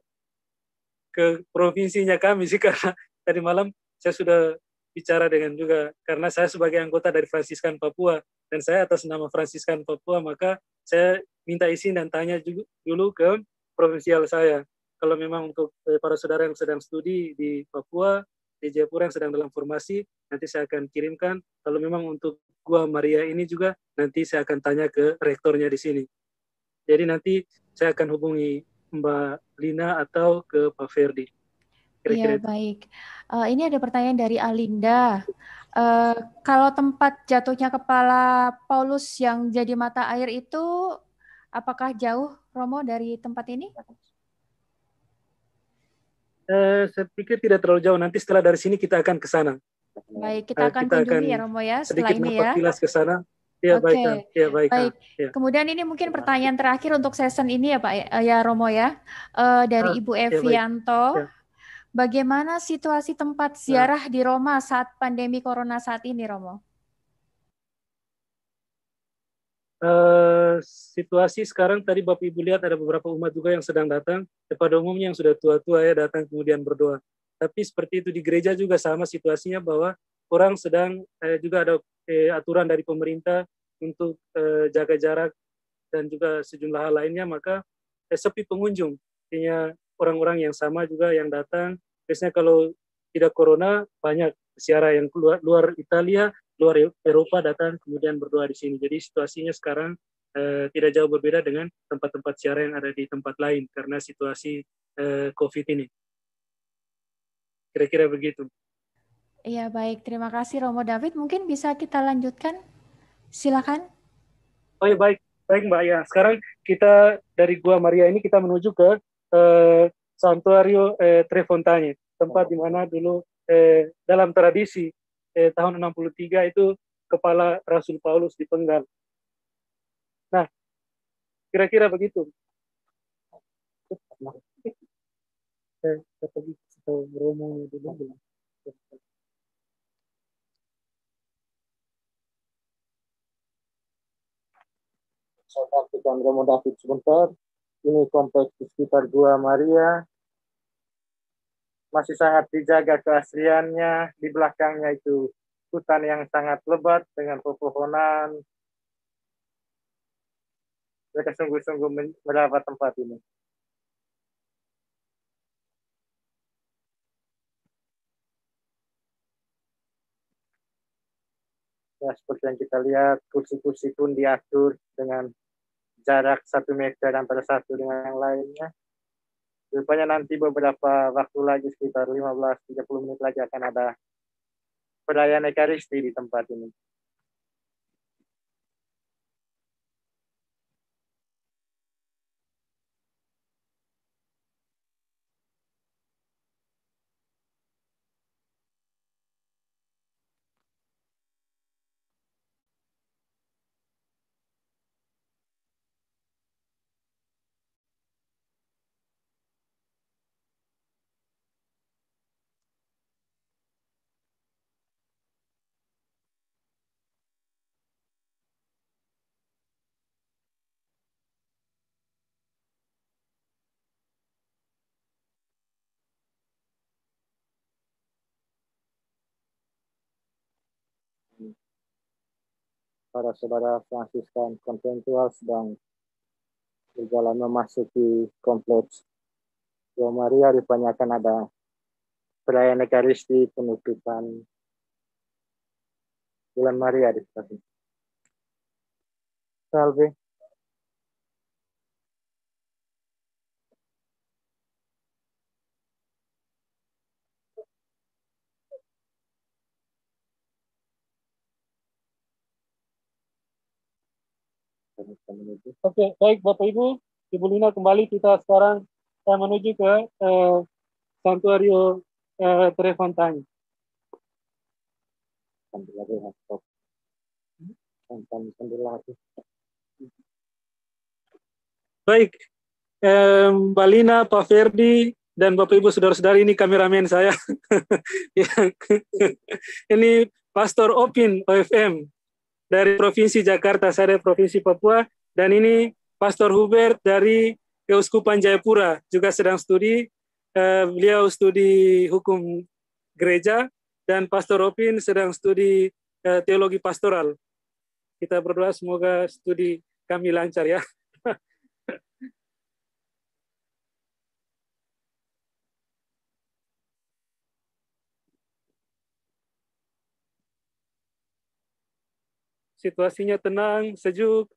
provinsinya kami sih, karena tadi malam saya sudah bicara dengan juga, karena saya sebagai anggota dari Fransiskan Papua, dan saya atas nama Fransiskan Papua, maka saya minta izin dan tanya dulu ke provinsial saya. Kalau memang untuk para saudara yang sedang studi di Papua, di Jayapura yang sedang dalam formasi, nanti saya akan kirimkan. Kalau memang untuk Gua Maria ini juga, nanti saya akan tanya ke rektornya di sini. Jadi nanti saya akan hubungi Mbak Lina atau ke Pak Ferdi. Iya, baik. Ini ada pertanyaan dari Alinda. Kalau tempat jatuhnya kepala Paulus yang jadi mata air itu, apakah jauh, Romo, dari tempat ini? Saya pikir tidak terlalu jauh. Nanti setelah dari sini kita akan ke sana. Baik, kita akan kunjungi ya, Romo ya, setelah ini ya. Sedikit ke sana. Ya, Oke, baik. Ya. Kemudian ini mungkin pertanyaan terakhir untuk season ini ya Pak, ya Romo ya, dari Ibu Evianto. Ya. Bagaimana situasi tempat ziarah di Roma saat pandemi Corona saat ini, Romo? Situasi sekarang tadi Bapak Ibu lihat ada beberapa umat juga yang sedang datang. Pada umumnya yang sudah tua-tua ya datang kemudian berdoa. Tapi seperti itu di gereja juga sama situasinya, bahwa orang sedang juga ada aturan dari pemerintah untuk jaga jarak dan juga sejumlah hal lainnya, maka sepi pengunjung. Artinya orang-orang yang sama juga yang datang. Biasanya kalau tidak corona banyak ziarah yang luar Italia, luar Eropa datang kemudian berdoa di sini. Jadi situasinya sekarang tidak jauh berbeda dengan tempat-tempat ziarah yang ada di tempat lain karena situasi COVID ini. Kira-kira begitu. Iya, baik. Terima kasih Romo David. Mungkin bisa kita lanjutkan. Silakan. Oh ya, baik Mbak. Ya, sekarang kita dari Gua Maria ini kita menuju ke Santuario Tre Fontane, tempat di mana dulu dalam tradisi tahun 63 itu kepala Rasul Paulus dipenggal. Nah, kira-kira begitu. Saya praktikan Romo David sebentar. Ini kompleks di sekitar Gua Maria. Masih sangat dijaga keasliannya. Di belakangnya itu hutan yang sangat lebat dengan pepohonan. Mereka sungguh-sungguh merawat tempat ini. Ya, seperti yang kita lihat, kursi-kursi pun diatur dengan jarak 1 meter antara satu dengan yang lainnya. Rupanya nanti beberapa waktu lagi, sekitar 15-30 menit lagi akan ada perayaan Ekaristi di tempat ini. Para saudara Fransiskan konventual sedang berjalan memasuki kompleks Gua Maria. Rupanya akan ada perayaan Ekaristi penutupan bulan Maria di tempat ini. Salve. Oke, baik Bapak Ibu, Ibu Lina, kembali kita sekarang menuju ke Santuario Tre Fontane. Baik, Mbak Lina, Pak Ferdi, dan Bapak Ibu saudara-saudari, ini kameramen saya. Ini Pastor Opin OFM dari Provinsi Jakarta, saya dari Provinsi Papua, dan ini Pastor Hubert dari Keuskupan Jayapura, juga sedang studi, beliau studi hukum gereja, dan Pastor Opin sedang studi teologi pastoral. Kita berdoa semoga studi kami lancar ya. Situasinya tenang, sejuk.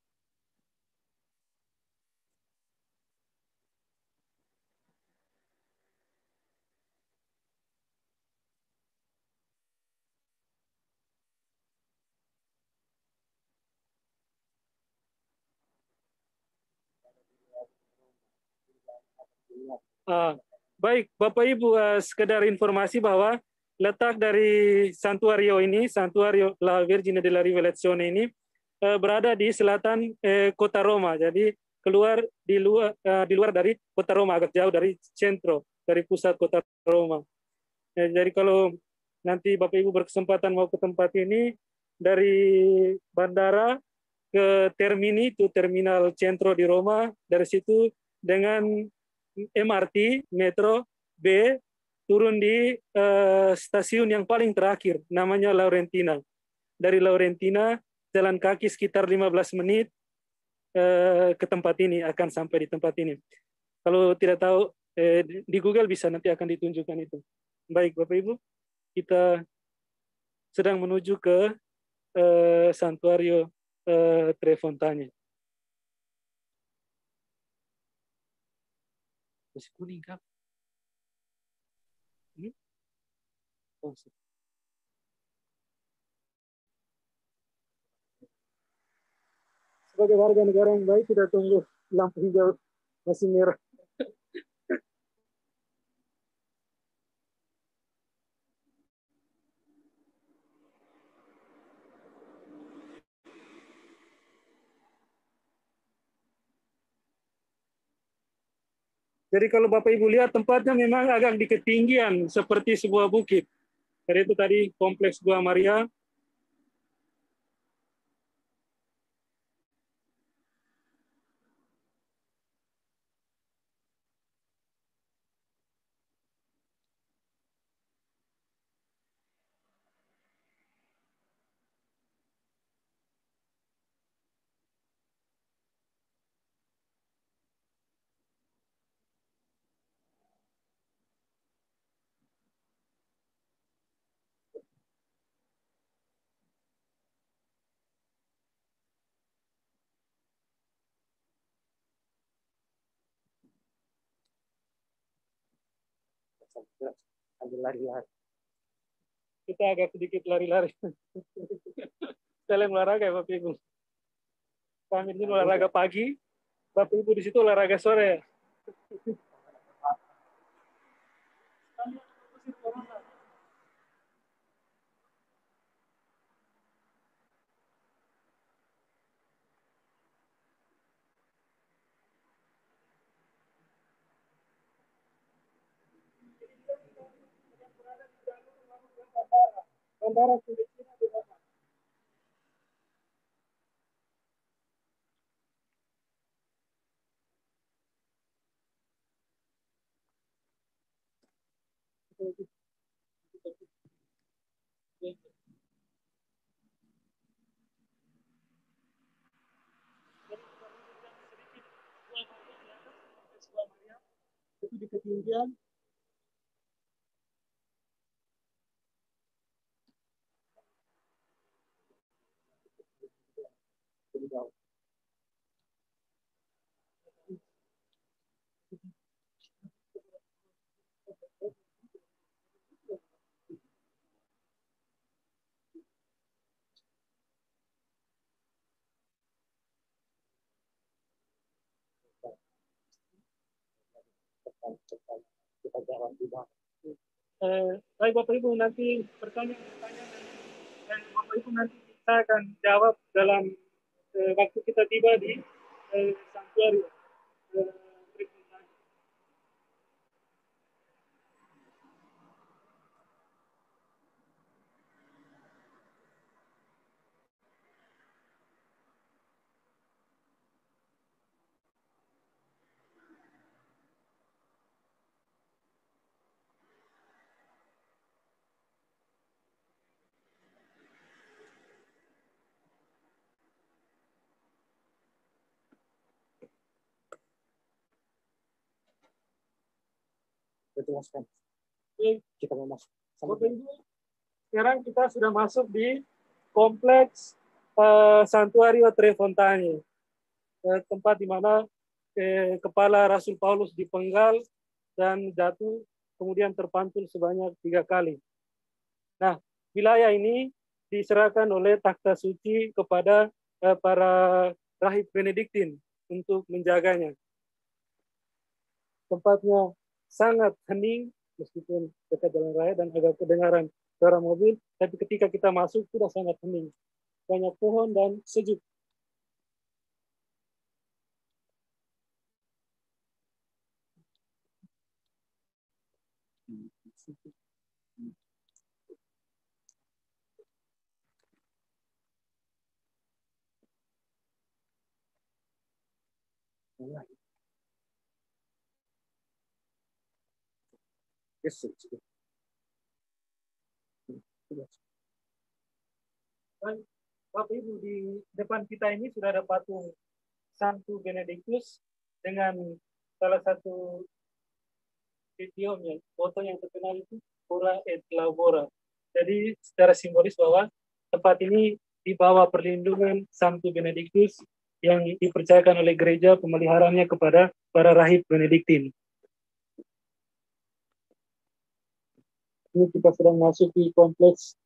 Baik, Bapak Ibu, sekedar informasi bahwa letak dari Santuario ini, Santuario La Vergine della Rivelazione ini, berada di selatan kota Roma. Jadi keluar di luar dari kota Roma, agak jauh dari sentro, dari pusat kota Roma. Jadi kalau nanti Bapak Ibu berkesempatan mau ke tempat ini, dari bandara ke Termini, itu terminal sentro di Roma, dari situ dengan MRT, metro B, turun di stasiun yang paling terakhir, namanya Laurentina. Dari Laurentina, jalan kaki sekitar 15 menit ke tempat ini, akan sampai di tempat ini. Kalau tidak tahu, di Google bisa nanti akan ditunjukkan itu. Baik, Bapak Ibu, kita sedang menuju ke Santuario Tre Fontane. Masih kuning kan? Oh, sebagai warga negara yang baik, kita tunggu lampu hijau masih merah. Jadi kalau Bapak Ibu lihat tempatnya memang agak di ketinggian seperti sebuah bukit. Jadi itu tadi kompleks Gua Maria. Ambil lari-lari. Kita agak sedikit lari-lari. Sekalian olahraga ya Bapak Ibu. Kami ini olahraga pagi, Bapak Ibu di situ olahraga sore ya. Bandara Filipina di mana? Itu di ketinggian Kita jawab juga. baik Bapak Ibu, nanti pertanyaan-pertanyaan Bapak Ibu nanti kita akan jawab dalam waktu kita tiba di Santuario. Kita mau masuk. Bapak Ibu, sekarang kita sudah masuk di kompleks Santuario Tre Fontane, tempat di mana kepala Rasul Paulus dipenggal dan jatuh, kemudian terpantul sebanyak 3 kali. Nah, wilayah ini diserahkan oleh takhta suci kepada para rahib Benediktin untuk menjaganya. Tempatnya sangat hening, meskipun dekat jalan raya dan agak kedengaran suara mobil, tapi ketika kita masuk sudah sangat hening. Banyak pohon dan sejuk. Bapak Ibu, di depan kita ini sudah ada patung Santo Benedictus dengan salah satu videonya, foto yang terkenal itu Ora et Labora. Jadi secara simbolis bahwa tempat ini di bawah perlindungan Santo Benedictus yang dipercayakan oleh gereja pemeliharaannya kepada para rahib Benediktin. Ini kita sedang masuk di kompleks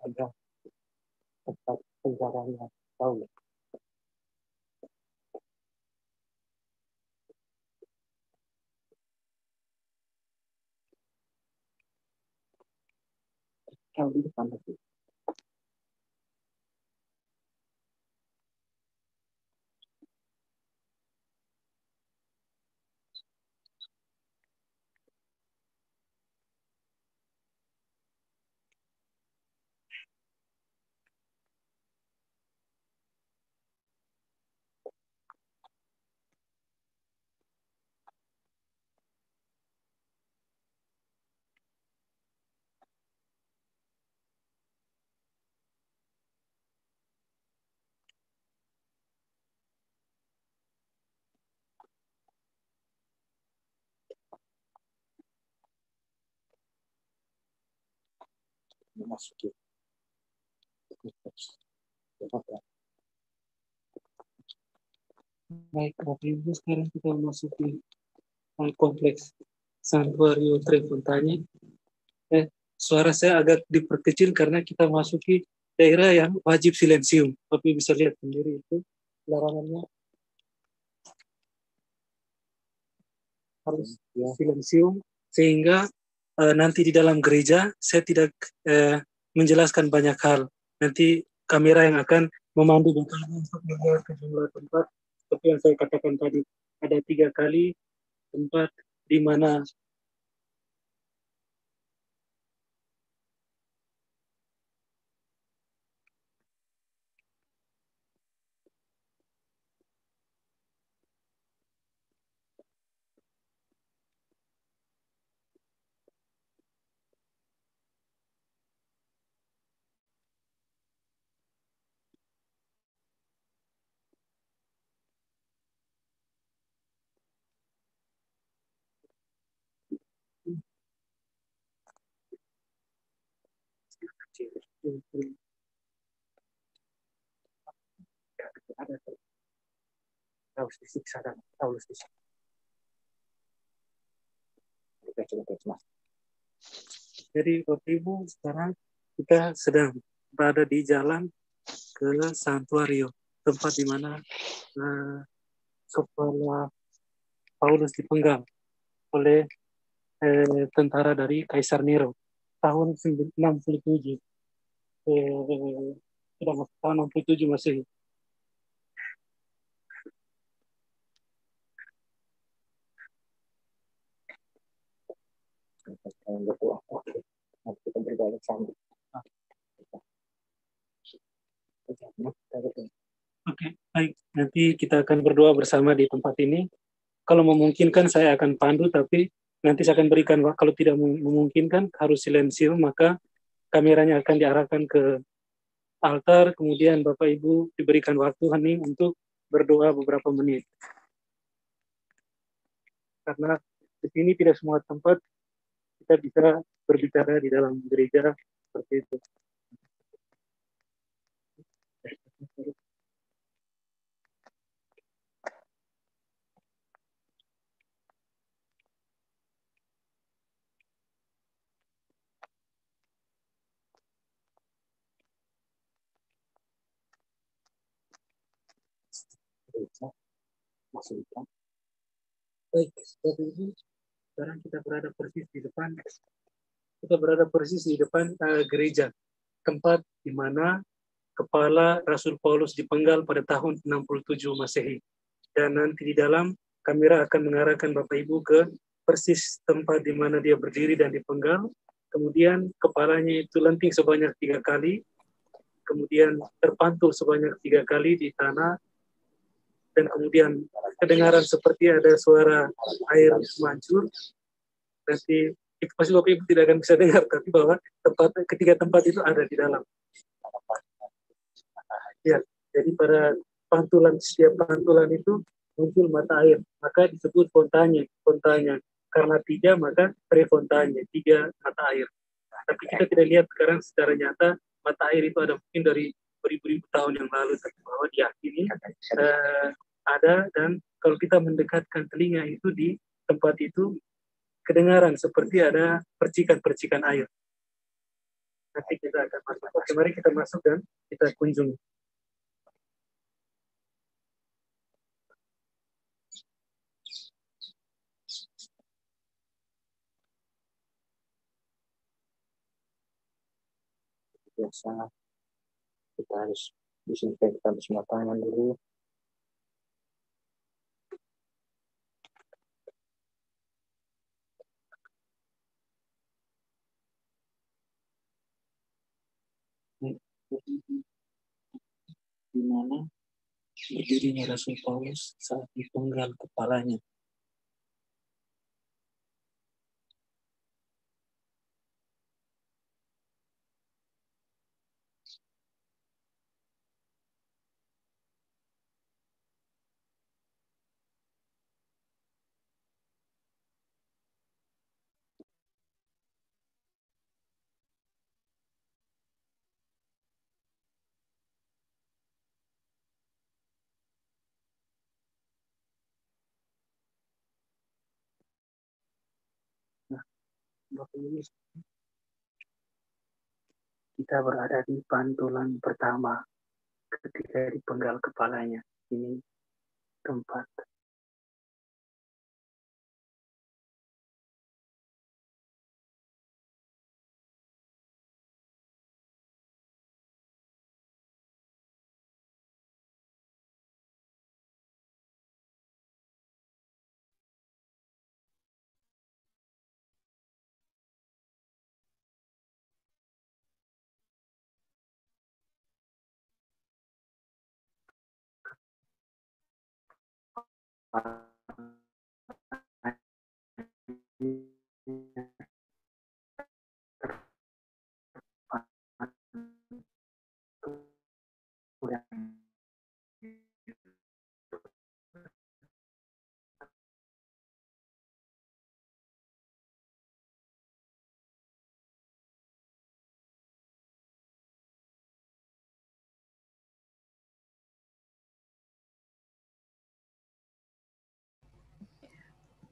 ada tempat penjarahan Paulus. Kalau di depan lagi. Memasuki baik, Bapak Ibu, sekarang kita memasuki kompleks Santuario Tre Fontane. Suara saya agak diperkecil karena kita masuki daerah yang wajib silensium. Bapak bisa lihat sendiri itu larangannya harus silensium, sehingga nanti di dalam gereja saya tidak menjelaskan banyak hal. Nanti kamera yang akan memandu Bapak Ibu untuk melihat ke jumlah tempat. Seperti yang saya katakan tadi, ada 3 kali tempat di mana harus disiksa dan harus disiksa. Jadi Bapak Ibu, sekarang kita sedang berada di jalan ke Santuario, tempat di mana kepala Paulus dipenggal oleh tentara dari Kaisar Nero tahun 67. Sudah masuk tahun 67 Masehi. Kita berbalik sama. Oke, baik. Nanti kita akan berdoa bersama di tempat ini. Kalau memungkinkan saya akan pandu, tapi nanti saya akan berikan, kalau tidak memungkinkan harus silensium, maka kameranya akan diarahkan ke altar, kemudian Bapak Ibu diberikan waktu hening untuk berdoa beberapa menit. Karena di sini tidak semua tempat kita bisa berbicara di dalam gereja seperti itu. Baik, Bapak Ibu, sekarang kita berada persis di depan. Kita berada persis di depan gereja, tempat di mana kepala Rasul Paulus dipenggal pada tahun 67 Masehi. Dan nanti di dalam kamera akan mengarahkan Bapak Ibu ke persis tempat di mana dia berdiri dan dipenggal. Kemudian kepalanya itu lenting sebanyak 3 kali, kemudian terpantul sebanyak 3 kali di tanah, dan kemudian kedengaran seperti ada suara air mancur. Nanti itu pasti Bapak Ibu tidak akan bisa dengar, tapi bahwa ketiga tempat itu ada di dalam. Ya, jadi pada setiap pantulan itu muncul mata air, maka disebut fontanya. Karena 3 maka prefontanya, 3 mata air. Tapi kita tidak lihat sekarang secara nyata mata air itu ada mungkin dari beribu-ribu tahun yang lalu, tapi bahwa diyakini ada, dan kalau kita mendekatkan telinga itu di tempat itu kedengaran seperti ada percikan-percikan air. Nanti kita akan masuk. Oke, mari kita masuk dan kita kunjungi. Biasa kita harus disinfektan semua tangan dulu. Di mana berdirinya Rasul Paulus saat dipenggal kepalanya. Nah, Bapak Ibu, kita berada di pantulan pertama ketika dipenggal kepalanya. Ini tempat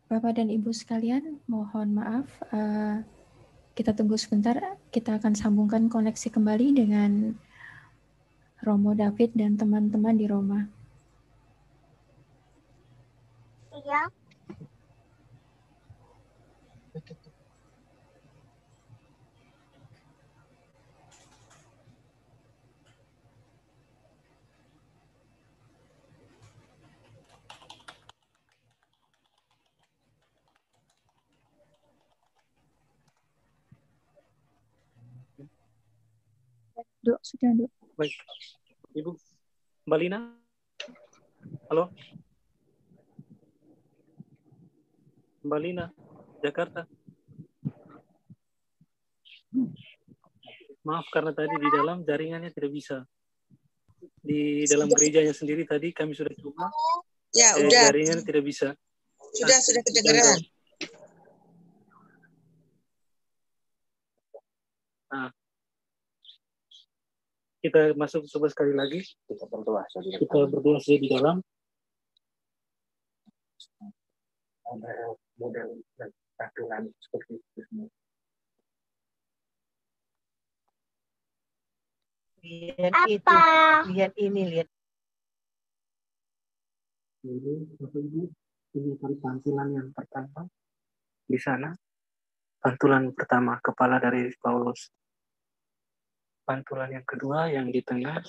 Bapak dan Ibu sekalian, mohon maaf, kita tunggu sebentar, kita akan sambungkan koneksi kembali dengan Romo David dan teman-teman di Roma. Iya. Duk, sudah, Duk. Baik, Ibu Mbak Lina, halo, Mbak Lina, Jakarta. Maaf karena tadi di dalam jaringannya tidak bisa. Di dalam gerejanya sendiri tadi kami sudah coba. Ya, udah. Jaringan tidak bisa. Sudah kedengeran. Nah, kita masuk coba sekali lagi. Kita berdoa saja. Kita berdoa saja di dalam. Ada model dan aturan seperti itu semua. Lihat itu, lihat ini, lihat. Ini, Bapak Ibu, ini pantulan yang pertama. Di sana, pantulan pertama, kepala dari Paulus. Pantulan yang kedua, yang di tengah.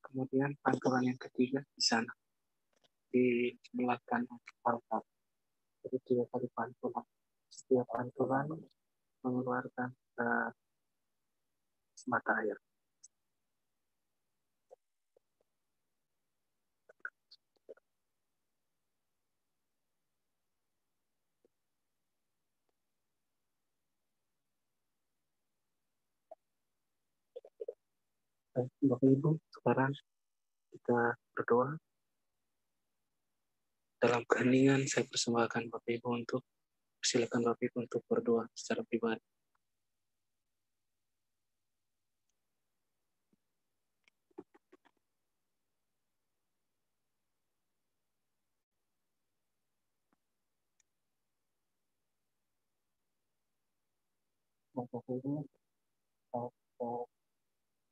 Kemudian pantulan yang ketiga di sana. Di sebelah kanan altar. Jadi 3 kali pantulan. Setiap pantulan mengeluarkan mata air. Bapak Ibu, sekarang kita berdoa. Dalam keheningan saya persembahkan Bapak Ibu untuk silakan Bapak Ibu untuk berdoa secara pribadi. Bapak Ibu, kita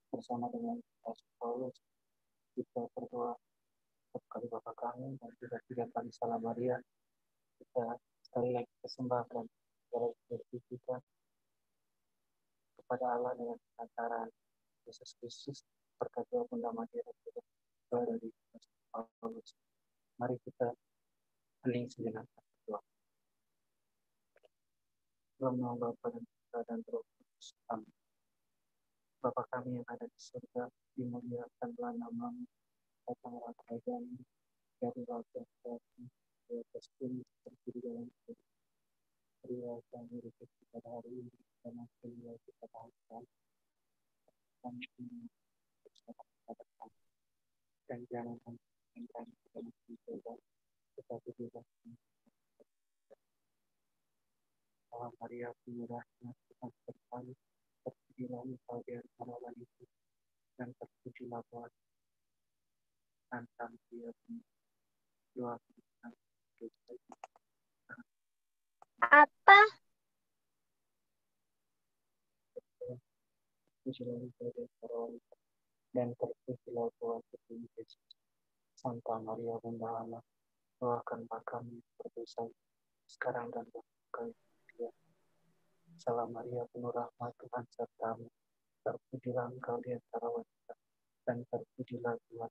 bersama dengan Rasul Paulus kita berdoa kepada Bapa kami dan juga 3 kali Salam Maria. Kita sekali lagi persembahkan segala sesuatu kita kepada Allah dengan lantaran Yesus Kristus berkat doa Bunda Maria dan juga doa dari Rasul Paulus. Mari kita hening sejenak berdoa. Dalam nama Bapa dan Putra dan Roh Kudus. Amin. Bapa kami yang ada di surga, dimuliakanlah namamu, datanglah kerajaanmu, jadilah kehendakmu di atas bumi seperti di dalam surga. Berilah kami rezeki pada hari ini, dan ampunilah kita kesalahan kami kepada kami, dan jangan sampai kami ke dalam pencoba, tetapi bebaskan Salam Maria, penuh rahmat, Tuhan sertamu, terpujilah engkau di antara wanita, dan terpujilah buah Santa Maria, doa kita. Apa? Terpujilah engkau di antara wanita, dan terpujilah buah tubuh Yesus. Santa Maria, Bunda Allah, doakanlah kami berdosa sekarang dan waktu kami mati. Salam Maria, penuh rahmat, Tuhan sertamu, terpujilah engkau di antara wanita, dan terpujilah Tuhan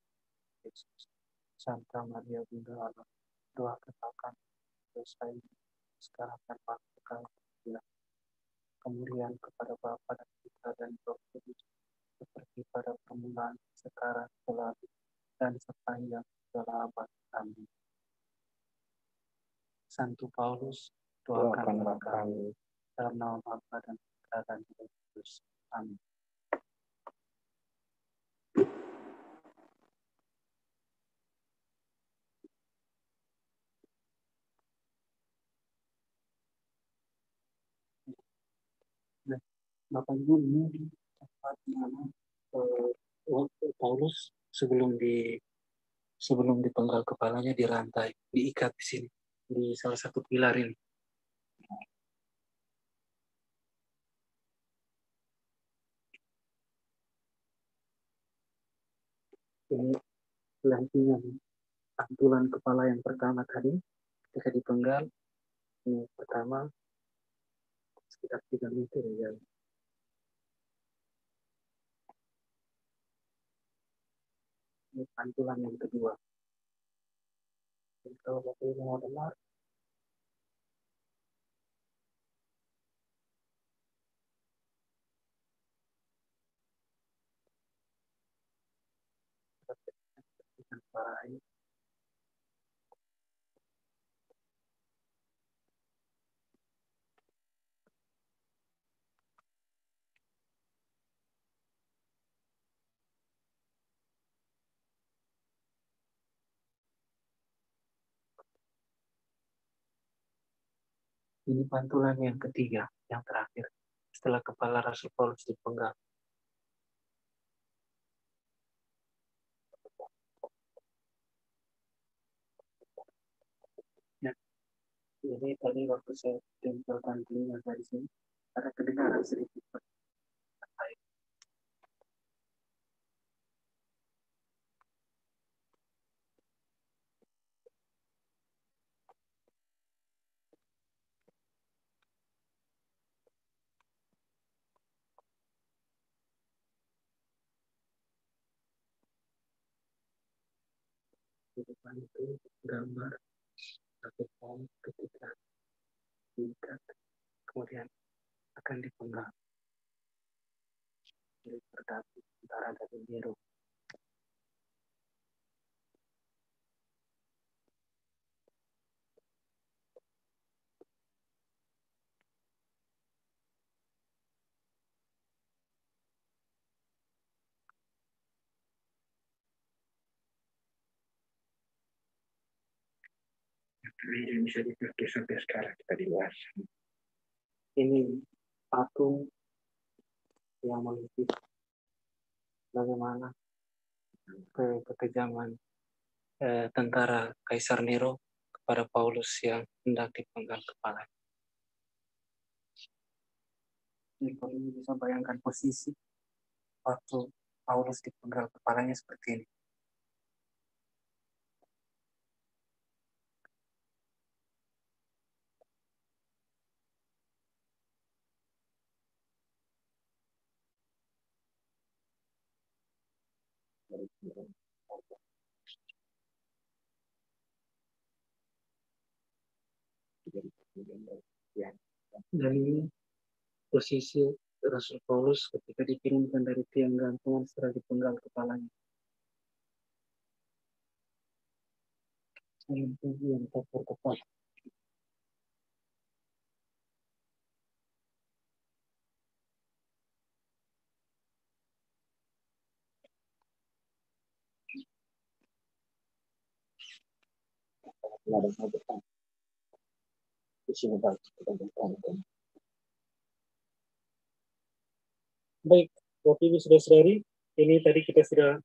Yesus. Santa Maria, Bunda Allah, doakanlah kami berdosa ini sekarang dan waktu kami mati. Kemuliaan kepada Bapa dan Putra dan Roh Kudus, seperti pada permulaan, sekarang, selalu, dan sepanjang segala abad. Amin. Santo Paulus, doakanlah kami. Dalam nama Bapa dan Putra dan Roh Kudus. Amin. Nah, Bapak Ibu, ini tempat mana Paulus sebelum dipenggal kepalanya dirantai, diikat di sini di salah satu pilar ini. Ini pelantikan pantulan kepala yang pertama tadi ketika dipenggal. Ini pertama sekitar 3 meter ya. Ini pantulan yang kedua. Jadi kalau Bapak Ibu mau dengar, dengan suara air. Ini pantulan yang ketiga, yang terakhir. Setelah kepala Rasul Paulus dipenggal. Ya, jadi tadi waktu saya tempelkan telinga dari sini, ada kedengaran sedikit. Di depan itu gambar Rasul Paulus ketika diikat, kemudian akan dipenggal. Jadi berdaki antara dari biru. gereja yang bisa dipakai sampai sekarang kita dewasa. Ini patung yang mengikuti bagaimana kekejaman tentara Kaisar Nero kepada Paulus yang hendak dipenggal kepala. Jadi kalau ini bisa bayangkan posisi waktu Paulus dipenggal kepalanya seperti ini. Dan ini posisi Rasul Paulus ketika diturunkan dari tiang gantungan setelah dipenggal kepalanya. Yang tak tertepat. Baik, Bapak Ibu Saudara-saudari, ini tadi kita sudah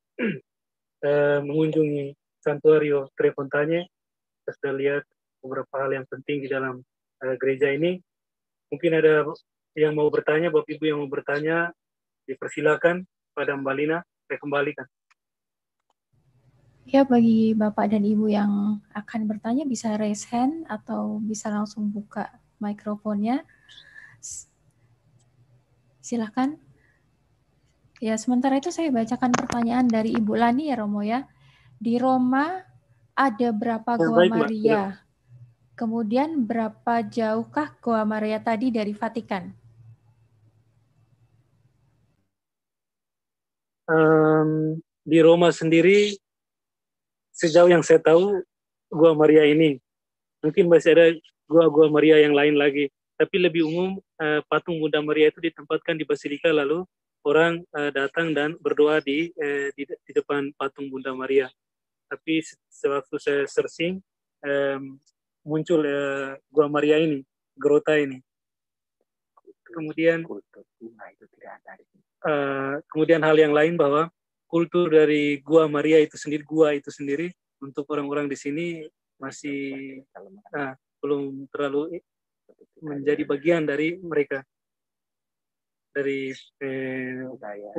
mengunjungi Santuario Tre Fontane. Kita sudah lihat beberapa hal yang penting di dalam gereja ini. Mungkin ada yang mau bertanya, Bapak Ibu yang mau bertanya, dipersilakan pada Mbak Lina, saya kembalikan. Ya, bagi Bapak dan Ibu yang akan bertanya bisa raise hand atau bisa langsung buka mikrofonnya. Silakan. Ya, sementara itu saya bacakan pertanyaan dari Ibu Lani ya, Romo ya. Di Roma ada berapa Gua Maria? Kemudian berapa jauhkah Gua Maria tadi dari Vatikan? Di Roma sendiri, sejauh yang saya tahu, Gua Maria ini. Mungkin masih ada Gua Maria yang lain lagi. Tapi lebih umum, patung Bunda Maria itu ditempatkan di Basilika, lalu orang datang dan berdoa di depan patung Bunda Maria. Tapi sewaktu saya searching, muncul Gua Maria ini, Grota ini. Kemudian hal yang lain bahwa kultur dari Gua Maria itu sendiri untuk orang-orang di sini masih belum terlalu menjadi bagian dari mereka, dari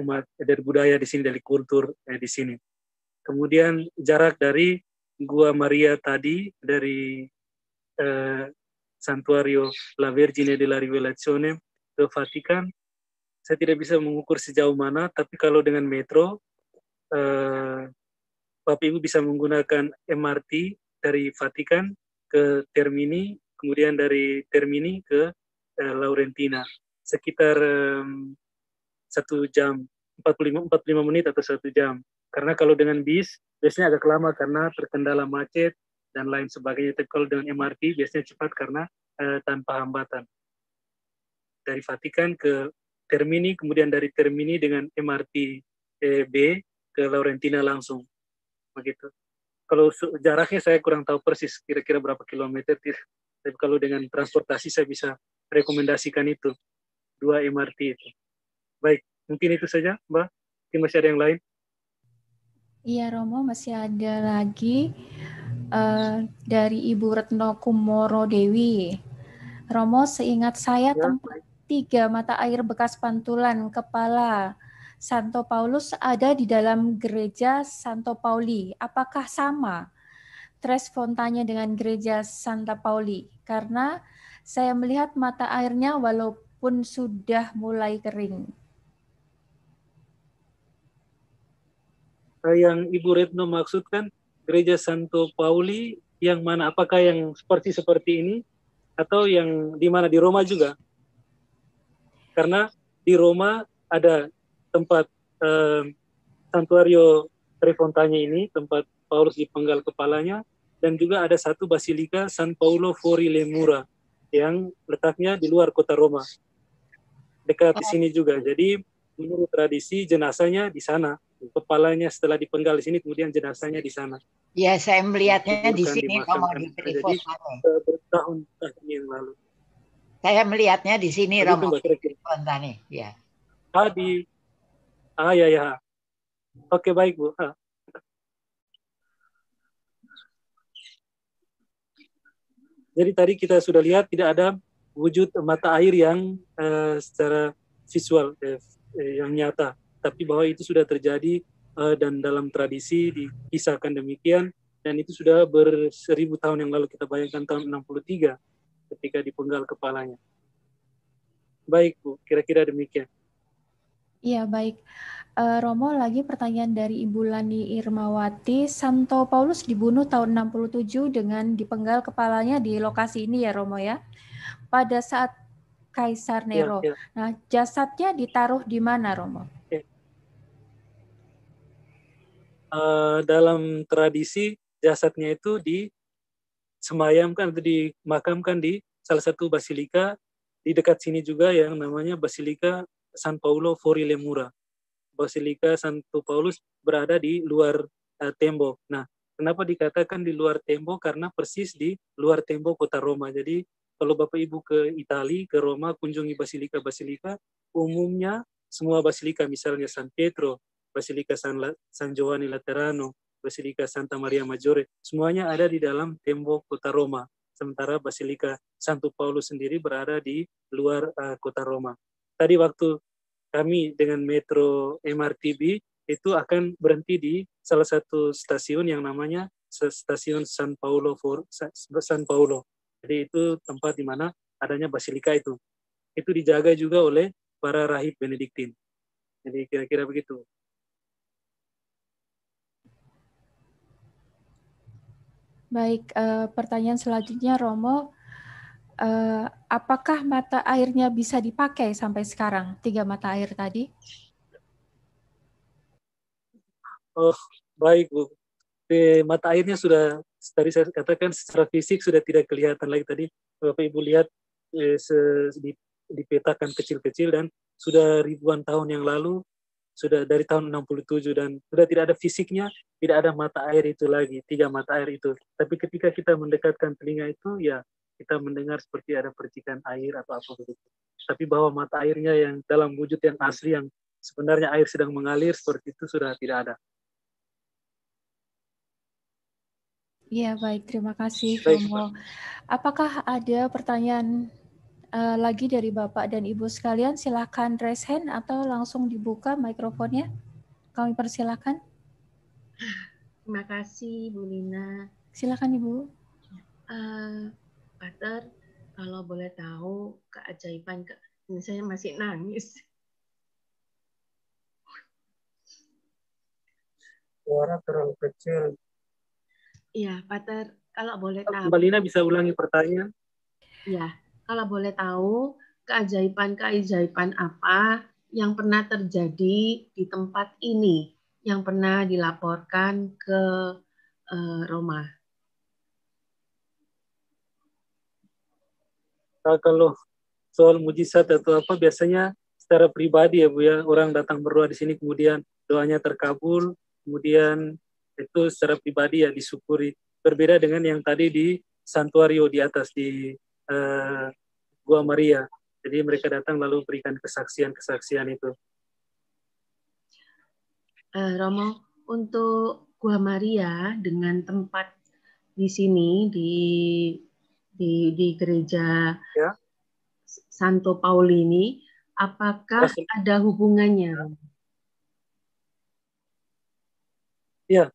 umat, dari budaya di sini, dari kultur di sini. Kemudian jarak dari Gua Maria tadi dari Santuario La Vergine della Rivelazione ke Vatikan, saya tidak bisa mengukur sejauh mana, tapi kalau dengan metro, Bapak Ibu bisa menggunakan MRT dari Vatikan ke Termini, kemudian dari Termini ke Laurentina. Sekitar 1 jam, 45 menit atau 1 jam. Karena kalau dengan bis, biasanya agak lama karena terkendala macet dan lain sebagainya. Tapi kalau dengan MRT, biasanya cepat karena tanpa hambatan. Dari Vatikan ke Termini, kemudian dari Termini dengan MRT B ke Laurentina langsung. Begitu. Kalau jaraknya saya kurang tahu persis kira-kira berapa kilometer. Tapi kalau dengan transportasi saya bisa rekomendasikan itu. 2 MRT itu. Baik, mungkin itu saja, Mbak. Mungkin masih ada yang lain? Iya, Romo, masih ada lagi dari Ibu Retno Kumoro Dewi. Romo, seingat saya tempat 3 mata air bekas pantulan kepala Santo Paulus ada di dalam gereja Santo Pauli. Apakah sama Tres Fontane dengan gereja Santa Pauli? Karena saya melihat mata airnya walaupun sudah mulai kering. Yang Ibu Retno maksudkan gereja Santo Pauli yang mana? Apakah yang seperti ini atau yang di mana, di Roma juga? Karena di Roma ada tempat Santuario Tre Fontane ini, tempat Paulus dipenggal kepalanya, dan juga ada satu Basilika San Paolo Fuori le Mura yang letaknya di luar kota Roma, dekat di sini juga. Jadi menurut tradisi jenazahnya di sana Kepalanya setelah dipenggal di sini, kemudian jenazahnya di sana. Ya, saya melihatnya di Dikuburkan, sini Romo dimakamkan. di Jadi Trifosane. bertahun-tahun yang lalu. Saya melihatnya di sini Begitu, Romo Mbak, di kira-kira. Trifosane. Ya. Ya. Oke, baik, Bu. Jadi tadi kita sudah lihat tidak ada wujud mata air yang secara visual yang nyata, tapi bahwa itu sudah terjadi dan dalam tradisi dikisahkan demikian, dan itu sudah berseribu tahun yang lalu. Kita bayangkan tahun 63 ketika dipenggal kepalanya. Baik, Bu, kira-kira demikian. Iya, baik. Romo, lagi pertanyaan dari Ibu Lani Irmawati. Santo Paulus dibunuh tahun 67 dengan dipenggal kepalanya di lokasi ini ya, Romo ya. Pada saat Kaisar Nero. Ya. Nah, jasadnya ditaruh di mana, Romo? Dalam tradisi jasadnya itu disemayamkan atau dimakamkan di salah satu basilika di dekat sini juga yang namanya Basilika San Paolo Fuori le Mura. Basilika Santo Paulus berada di luar tembok. Nah, kenapa dikatakan di luar tembok? Karena persis di luar tembok kota Roma. Jadi kalau Bapak Ibu ke Italia, ke Roma, kunjungi basilika-basilika, umumnya semua basilika, misalnya San Pietro, Basilika San Giovanni Laterano, Basilika Santa Maria Maggiore, semuanya ada di dalam tembok kota Roma. Sementara Basilika Santo Paulus sendiri berada di luar kota Roma. Tadi waktu kami dengan Metro MRTB itu akan berhenti di salah satu stasiun yang namanya Stasiun San Paolo. Jadi itu tempat di mana adanya basilika itu. Itu dijaga juga oleh para rahib Benediktin. Jadi kira-kira begitu. Baik, pertanyaan selanjutnya, Romo. Apakah mata airnya bisa dipakai sampai sekarang? 3 mata air tadi. Oh, baik, Bu. Mata airnya sudah, tadi saya katakan secara fisik sudah tidak kelihatan lagi. Tadi Bapak Ibu lihat dipetakan kecil-kecil dan sudah ribuan tahun yang lalu, sudah dari tahun 67 dan sudah tidak ada fisiknya, tidak ada mata air itu lagi, 3 mata air itu. Tapi ketika kita mendekatkan telinga itu, ya kita mendengar seperti ada percikan air atau apa begitu. Tapi bahwa mata airnya yang dalam wujud yang asli, yang sebenarnya air sedang mengalir seperti itu sudah tidak ada. Iya, baik. Terima kasih, Romo. Apakah ada pertanyaan lagi dari Bapak dan Ibu sekalian? Silakan raise hand atau langsung dibuka mikrofonnya. Kami persilakan. Terima kasih, Bu Lina. Silakan, Ibu. Pater, kalau boleh tahu keajaiban, ini saya masih nangis. Suara terlalu kecil. Iya, Pater, kalau boleh tahu. Mbak Lina bisa ulangi pertanyaan? Iya, kalau boleh tahu keajaiban apa yang pernah terjadi di tempat ini, yang pernah dilaporkan ke Roma. Kalau soal mujizat atau apa, biasanya secara pribadi ya Bu ya, orang datang berdoa di sini kemudian doanya terkabul, kemudian itu secara pribadi ya disyukuri. Berbeda dengan yang tadi di Santuario di atas di Gua Maria. Jadi mereka datang lalu berikan kesaksian-kesaksian itu. Romo, untuk Gua Maria dengan tempat di sini di gereja ya, Santo Paulini, apakah ada hubungannya? Ya,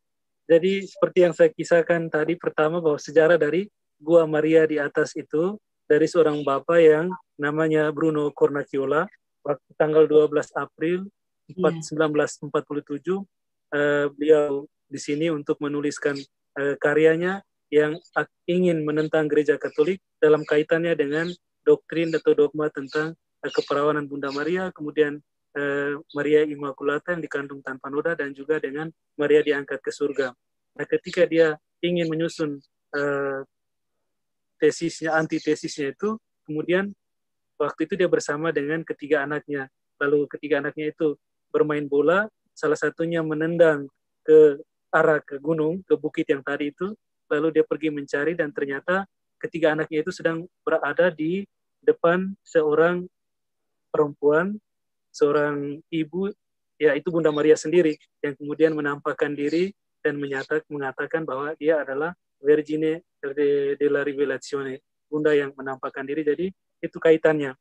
jadi seperti yang saya kisahkan tadi pertama, bahwa sejarah dari Gua Maria di atas itu dari seorang bapak yang namanya Bruno Cornacciola, waktu tanggal 12 April 1947 beliau di sini untuk menuliskan karyanya yang ingin menentang gereja Katolik dalam kaitannya dengan doktrin atau dogma tentang keperawanan Bunda Maria, kemudian Maria Immaculata yang dikandung tanpa noda, dan juga dengan Maria diangkat ke surga. Nah, ketika dia ingin menyusun antitesisnya itu, kemudian waktu itu dia bersama dengan ketiga anaknya. Lalu ketiga anaknya itu bermain bola salah satunya menendang ke arah ke gunung, ke bukit yang tadi itu, lalu dia pergi mencari dan ternyata ketiga anaknya itu sedang berada di depan seorang perempuan, seorang ibu, yaitu Bunda Maria sendiri, yang kemudian menampakkan diri dan mengatakan bahwa dia adalah Vergine della Rivelazione, Bunda yang menampakkan diri. Jadi itu kaitannya.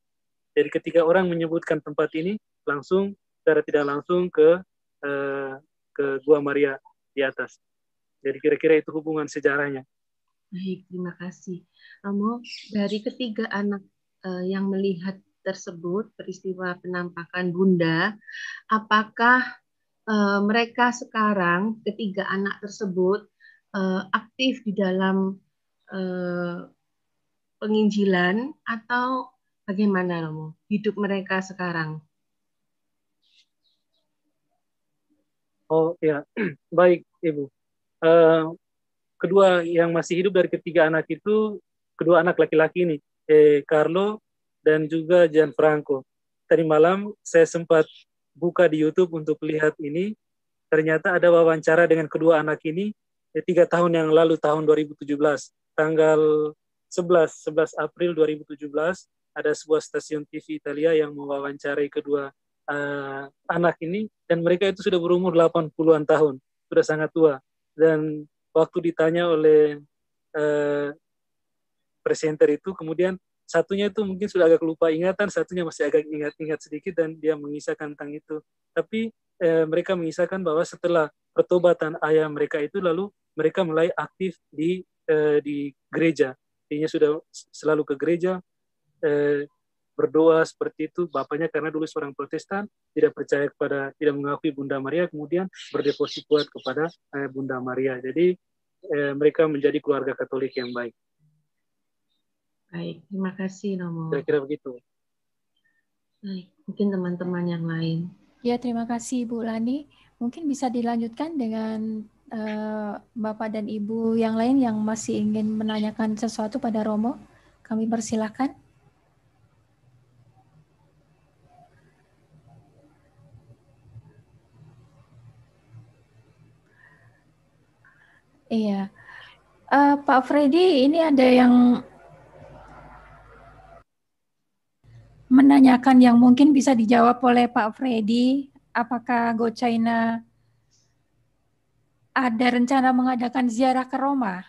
Jadi ketika orang menyebutkan tempat ini, langsung secara tidak langsung ke Gua Maria di atas. Jadi kira-kira itu hubungan sejarahnya. Baik, terima kasih. Romo, dari ketiga anak yang melihat tersebut, peristiwa penampakan Bunda, apakah mereka sekarang, ketiga anak tersebut, aktif di dalam penginjilan atau bagaimana, Romo? Hidup mereka sekarang? Oh ya, baik Ibu. Kedua yang masih hidup dari ketiga anak itu, kedua anak laki-laki ini, Carlo dan juga Gianfranco. Tadi malam saya sempat buka di YouTube untuk lihat ini, ternyata ada wawancara dengan kedua anak ini 3 tahun yang lalu, tahun 2017, tanggal 11 April 2017, ada sebuah stasiun TV Italia yang mewawancarai kedua anak ini, dan mereka itu sudah berumur 80-an tahun, sudah sangat tua. Dan waktu ditanya oleh presenter itu, kemudian satunya itu mungkin sudah agak lupa ingatan, satunya masih agak ingat-ingat sedikit, dan dia mengisahkan tentang itu. Tapi mereka mengisahkan bahwa setelah pertobatan ayah mereka itu, lalu mereka mulai aktif di gereja. Dia sudah selalu ke gereja, berdoa seperti itu. Bapaknya karena dulu seorang Protestan, tidak percaya kepada, tidak mengakui Bunda Maria, kemudian berdevosi kuat kepada Bunda Maria. Jadi mereka menjadi keluarga Katolik yang baik. Baik, terima kasih Romo. Kira-kira begitu. Baik, mungkin teman-teman yang lain. Ya, terima kasih Bu Lani. Mungkin bisa dilanjutkan dengan Bapak dan Ibu yang lain yang masih ingin menanyakan sesuatu pada Romo. Kami persilahkan. Iya, Pak Freddy, ini ada yang menanyakan yang mungkin bisa dijawab oleh Pak Freddy. Apakah Go China ada rencana mengadakan ziarah ke Roma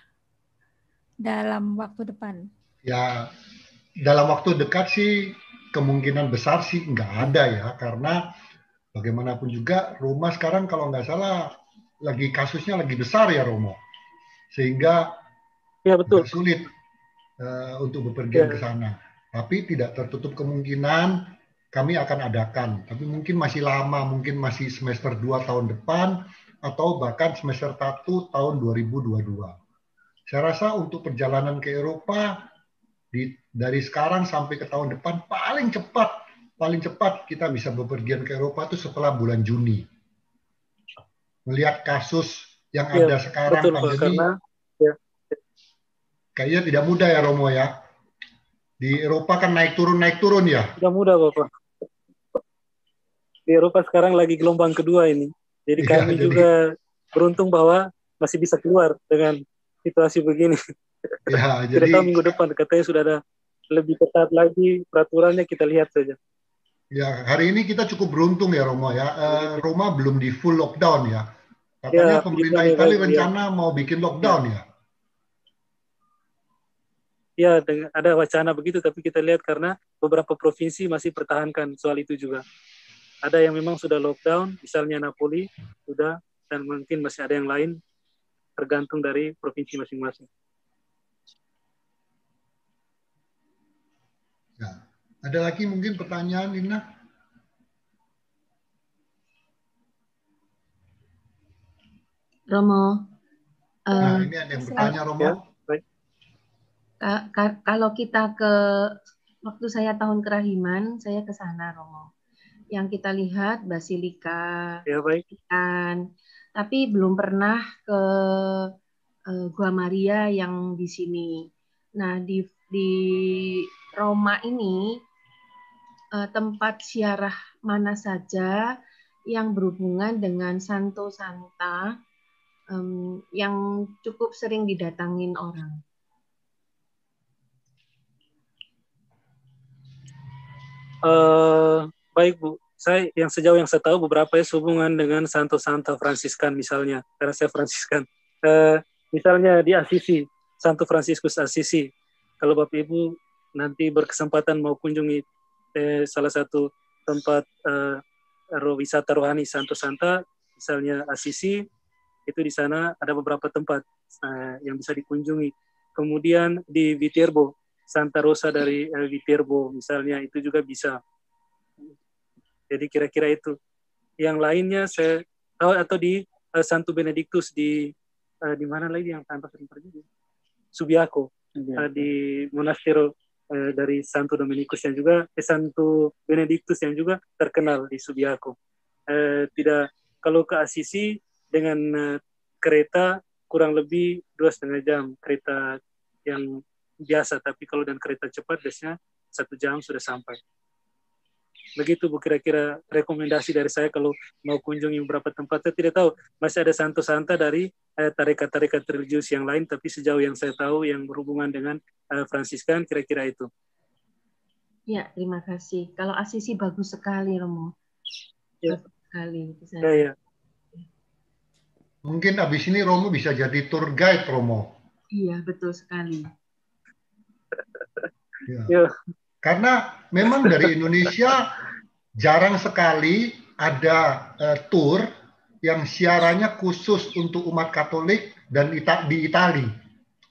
dalam waktu depan? Ya, dalam waktu dekat sih kemungkinan besar sih nggak ada ya, karena bagaimanapun juga Roma sekarang kalau nggak salah lagi kasusnya lagi besar ya Romo, sehingga ya, betul. agak sulit untuk bepergian ke sana. Tapi tidak tertutup kemungkinan kami akan adakan, tapi mungkin masih lama, mungkin masih semester 2 tahun depan atau bahkan semester 1 tahun 2022. Saya rasa untuk perjalanan ke Eropa dari sekarang sampai ke tahun depan paling cepat kita bisa bepergian ke Eropa itu setelah bulan Juni. Melihat kasus yang ada sekarang, betul, pandemi, karena kayaknya tidak mudah ya Romo ya. Di Eropa kan naik turun ya. Tidak mudah Bapak. Di Eropa sekarang lagi gelombang kedua ini. Jadi kami juga beruntung bahwa masih bisa keluar dengan situasi begini. Ya, jadi kita minggu depan katanya sudah ada lebih ketat lagi peraturannya, kita lihat saja. Ya, hari ini kita cukup beruntung ya Romo ya. Roma belum di full lockdown ya. Katanya pemerintah Italia rencana mau bikin lockdown ya. Ya, ada wacana begitu, tapi kita lihat karena beberapa provinsi masih pertahankan soal itu juga. Ada yang memang sudah lockdown, misalnya Napoli sudah, dan mungkin masih ada yang lain, tergantung dari provinsi masing-masing. Ya. Ada lagi mungkin pertanyaan, Lina? Romo. Nah, ini ada yang bertanya, Romo. Ya, kalau kita ke, waktu saya tahun kerahiman, saya ke sana, Romo. Yang kita lihat Basilika, ya, baik. Tapi belum pernah ke Gua Maria yang di sini. Nah, di Roma ini tempat ziarah mana saja yang berhubungan dengan Santo Santa yang cukup sering didatangin orang. Baik Bu, sejauh yang saya tahu beberapa hubungan dengan Santo Santa Fransiskan misalnya, karena saya Fransiskan. Misalnya di Assisi, Santo Fransiskus Assisi. Kalau Bapak Ibu nanti berkesempatan mau kunjungi salah satu tempat wisata rohani Santo Santa, misalnya Assisi, itu di sana ada beberapa tempat yang bisa dikunjungi. Kemudian di Viterbo, Santa Rosa dari Viterbo misalnya, itu juga bisa. Jadi kira-kira itu. Yang lainnya saya tahu, atau di Santo Benedictus di mana lagi yang tanpa sering pergi? Subiaco. Di monastero dari Santo Dominikus yang juga Santo Benedictus yang juga terkenal di Subiaco. Kalau ke Assisi dengan kereta kurang lebih 2,5 jam kereta yang biasa, tapi kalau dengan kereta cepat biasanya 1 jam sudah sampai. Begitu Bu, kira-kira rekomendasi dari saya kalau mau kunjungi beberapa tempat. Saya tidak tahu masih ada Santo Santa dari tarekat-tarekat religius yang lain, tapi sejauh yang saya tahu yang berhubungan dengan Fransiskan, kira-kira itu. Ya, terima kasih. Kalau Assisi bagus sekali, Romo. Ya. Bagus sekali. Ya. Mungkin abis ini Romo bisa jadi tour guide, Romo. Iya, betul sekali. Ya. Karena memang dari Indonesia jarang sekali ada tour yang siarannya khusus untuk umat Katolik dan di Itali.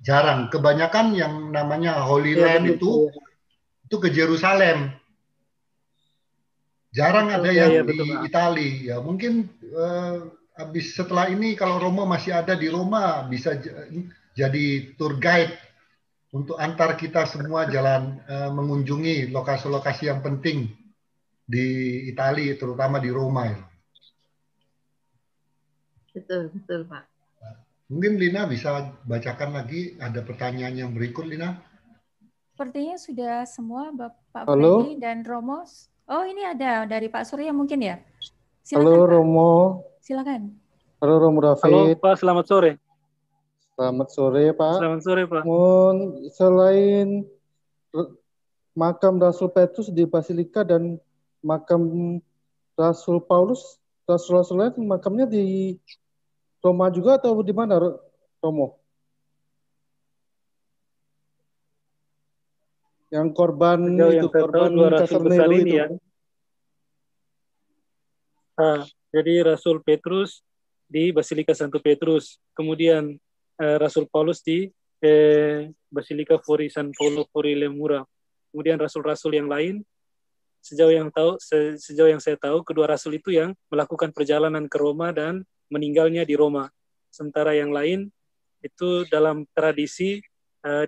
Jarang. Kebanyakan yang namanya Holy Land itu ke Yerusalem. Jarang ada yang di Itali. Ya, mungkin habis setelah ini kalau Romo masih ada di Roma bisa jadi tour guide untuk antar kita semua jalan mengunjungi lokasi-lokasi yang penting di Italia, terutama di Roma. Ya. Betul Pak. Mungkin Lina bisa bacakan lagi, ada pertanyaan yang berikut, Lina. Sepertinya sudah semua Bapak Freddy dan Romo. Oh, ini ada dari Pak Surya mungkin ya? Silakan, halo Pak. Romo. Silakan. Halo Romo David. Halo Pak, selamat sore. Selamat sore Pak. Selamat sore Pak. Selain makam Rasul Petrus di Basilika dan makam Rasul Paulus, Rasul lain makamnya di Roma juga atau di mana, Romo? Yang korban itu, korban Kasar Nero itu. Ya. Jadi Rasul Petrus di Basilika Santo Petrus, kemudian Rasul Paulus di Basilika Fori San Paolo Fori Lemura. Kemudian rasul-rasul yang lain, sejauh yang saya tahu, kedua rasul itu yang melakukan perjalanan ke Roma dan meninggalnya di Roma. Sementara yang lain itu dalam tradisi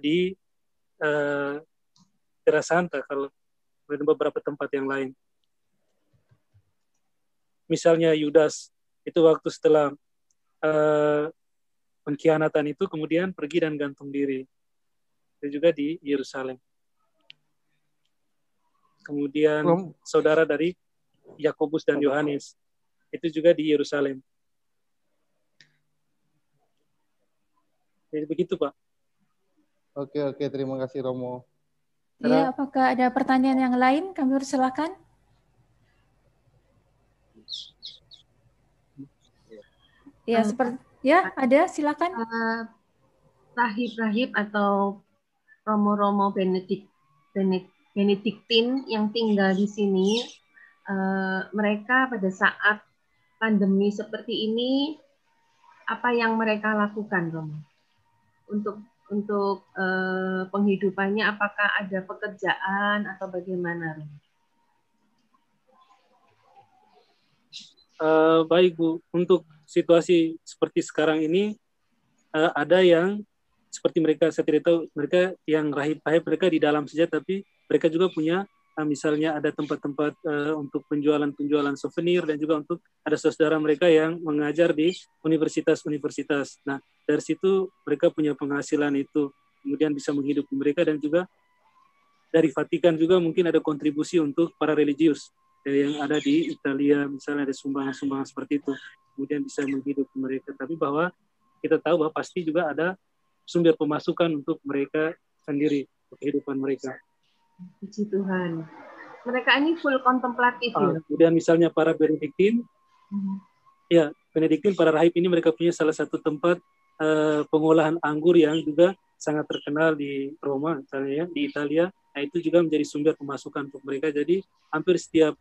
di Terra Santa, kalau di beberapa tempat yang lain. Misalnya Yudas, itu waktu setelah pengkhianatan itu kemudian pergi dan gantung diri. Itu juga di Yerusalem. Kemudian saudara dari Yakobus dan Yohanes, itu juga di Yerusalem. Jadi begitu Pak. Oke, terima kasih Romo. Iya, apakah ada pertanyaan yang lain? Kami persilakan. Ya, ada, silakan. Rahib-rahib atau romo-romo Benediktin yang tinggal di sini, mereka pada saat pandemi seperti ini, apa yang mereka lakukan, Romo? Untuk penghidupannya, apakah ada pekerjaan atau bagaimana, Romo? Baik Bu, untuk situasi seperti sekarang ini ada yang seperti mereka, saya tidak tahu, mereka yang rahib-rahib mereka di dalam saja, tapi mereka juga punya misalnya ada tempat-tempat untuk penjualan souvenir, dan juga untuk ada saudara mereka yang mengajar di universitas-universitas. Nah, dari situ mereka punya penghasilan itu, kemudian bisa menghidupi mereka, dan juga dari Vatikan juga mungkin ada kontribusi untuk para religius. yang ada di Italia, misalnya ada sumbangan-sumbangan seperti itu, kemudian bisa menghidupi mereka. Tapi bahwa kita tahu bahwa pasti juga ada sumber pemasukan untuk mereka sendiri, untuk kehidupan mereka. Puji Tuhan. Mereka ini full kontemplatif ya. Kemudian misalnya para Benediktin, ya Benediktin para rahib ini mereka punya salah satu tempat pengolahan anggur yang juga sangat terkenal di Roma, misalnya ya, di Italia. Nah itu juga menjadi sumber pemasukan untuk mereka. Jadi hampir setiap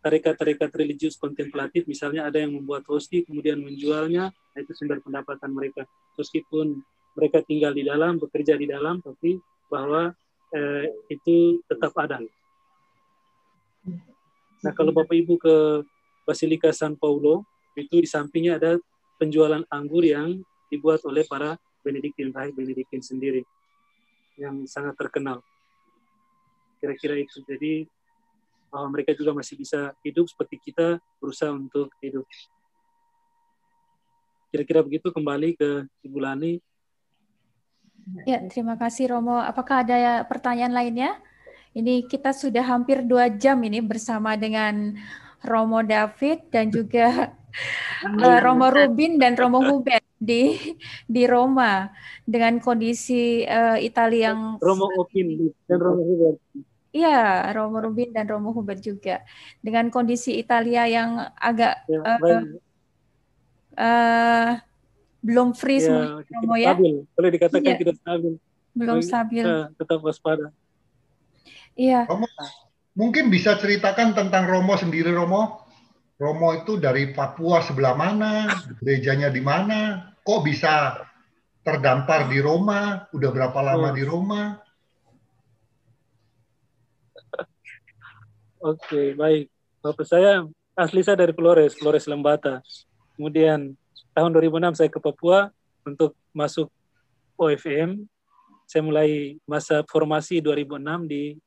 tarekat-tarekat religius kontemplatif, misalnya ada yang membuat hosti kemudian menjualnya, nah itu sumber pendapatan mereka. Meskipun mereka tinggal di dalam, bekerja di dalam, tapi bahwa itu tetap ada. Nah kalau Bapak Ibu ke Basilika San Paulo, itu di sampingnya ada penjualan anggur yang dibuat oleh para Benediktin, rahib Benediktin sendiri, yang sangat terkenal. Kira-kira itu. Jadi bahwa mereka juga masih bisa hidup seperti kita berusaha untuk hidup. Kira-kira begitu. Kembali ke Ibu Lani. Ya, terima kasih Romo. Apakah ada pertanyaan lainnya? Ini kita sudah hampir 2 jam ini bersama dengan Romo David dan juga Romo Rubin dan Romo Hubert di Roma dengan kondisi Italia yang Romo Opin dan Romo Hubert. Iya, Romo Rubin dan Romo Hubert juga dengan kondisi Italia yang agak belum freeze, ya, Romo ya. Stabil. Boleh dikatakan tidak stabil. Belum stabil. Tetap waspada. Iya. Romo, mungkin bisa ceritakan tentang Romo sendiri, Romo. Romo itu dari Papua sebelah mana? Gerejanya di mana? Kok bisa terdampar di Roma? Udah berapa lama di Roma? Oke, baik. Bapak saya, asli saya dari Flores Lembata. Kemudian tahun 2006 saya ke Papua untuk masuk OFM. Saya mulai masa formasi 2006 di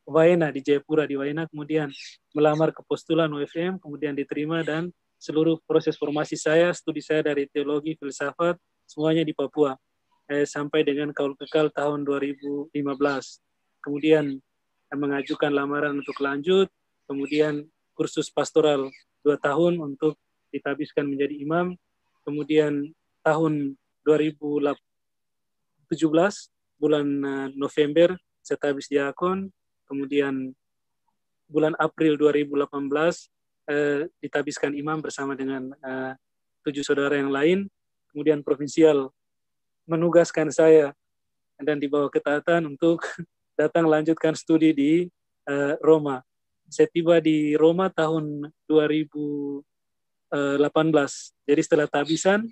Waena, di Jayapura, di Waena, kemudian melamar ke postulan OFM, kemudian diterima, dan seluruh proses formasi saya, studi saya dari teologi, filsafat, semuanya di Papua. Sampai dengan kaul kekal tahun 2015. Kemudian mengajukan lamaran untuk lanjut, kemudian kursus pastoral 2 tahun untuk ditabiskan menjadi imam, kemudian tahun 2017, bulan November, saya tabis diakon, kemudian bulan April 2018 ditabiskan imam bersama dengan 7 saudara yang lain. Kemudian provinsial menugaskan saya dan dibawa ketaatan untuk datang lanjutkan studi di Roma. Saya tiba di Roma tahun 2018. Jadi setelah tabisan,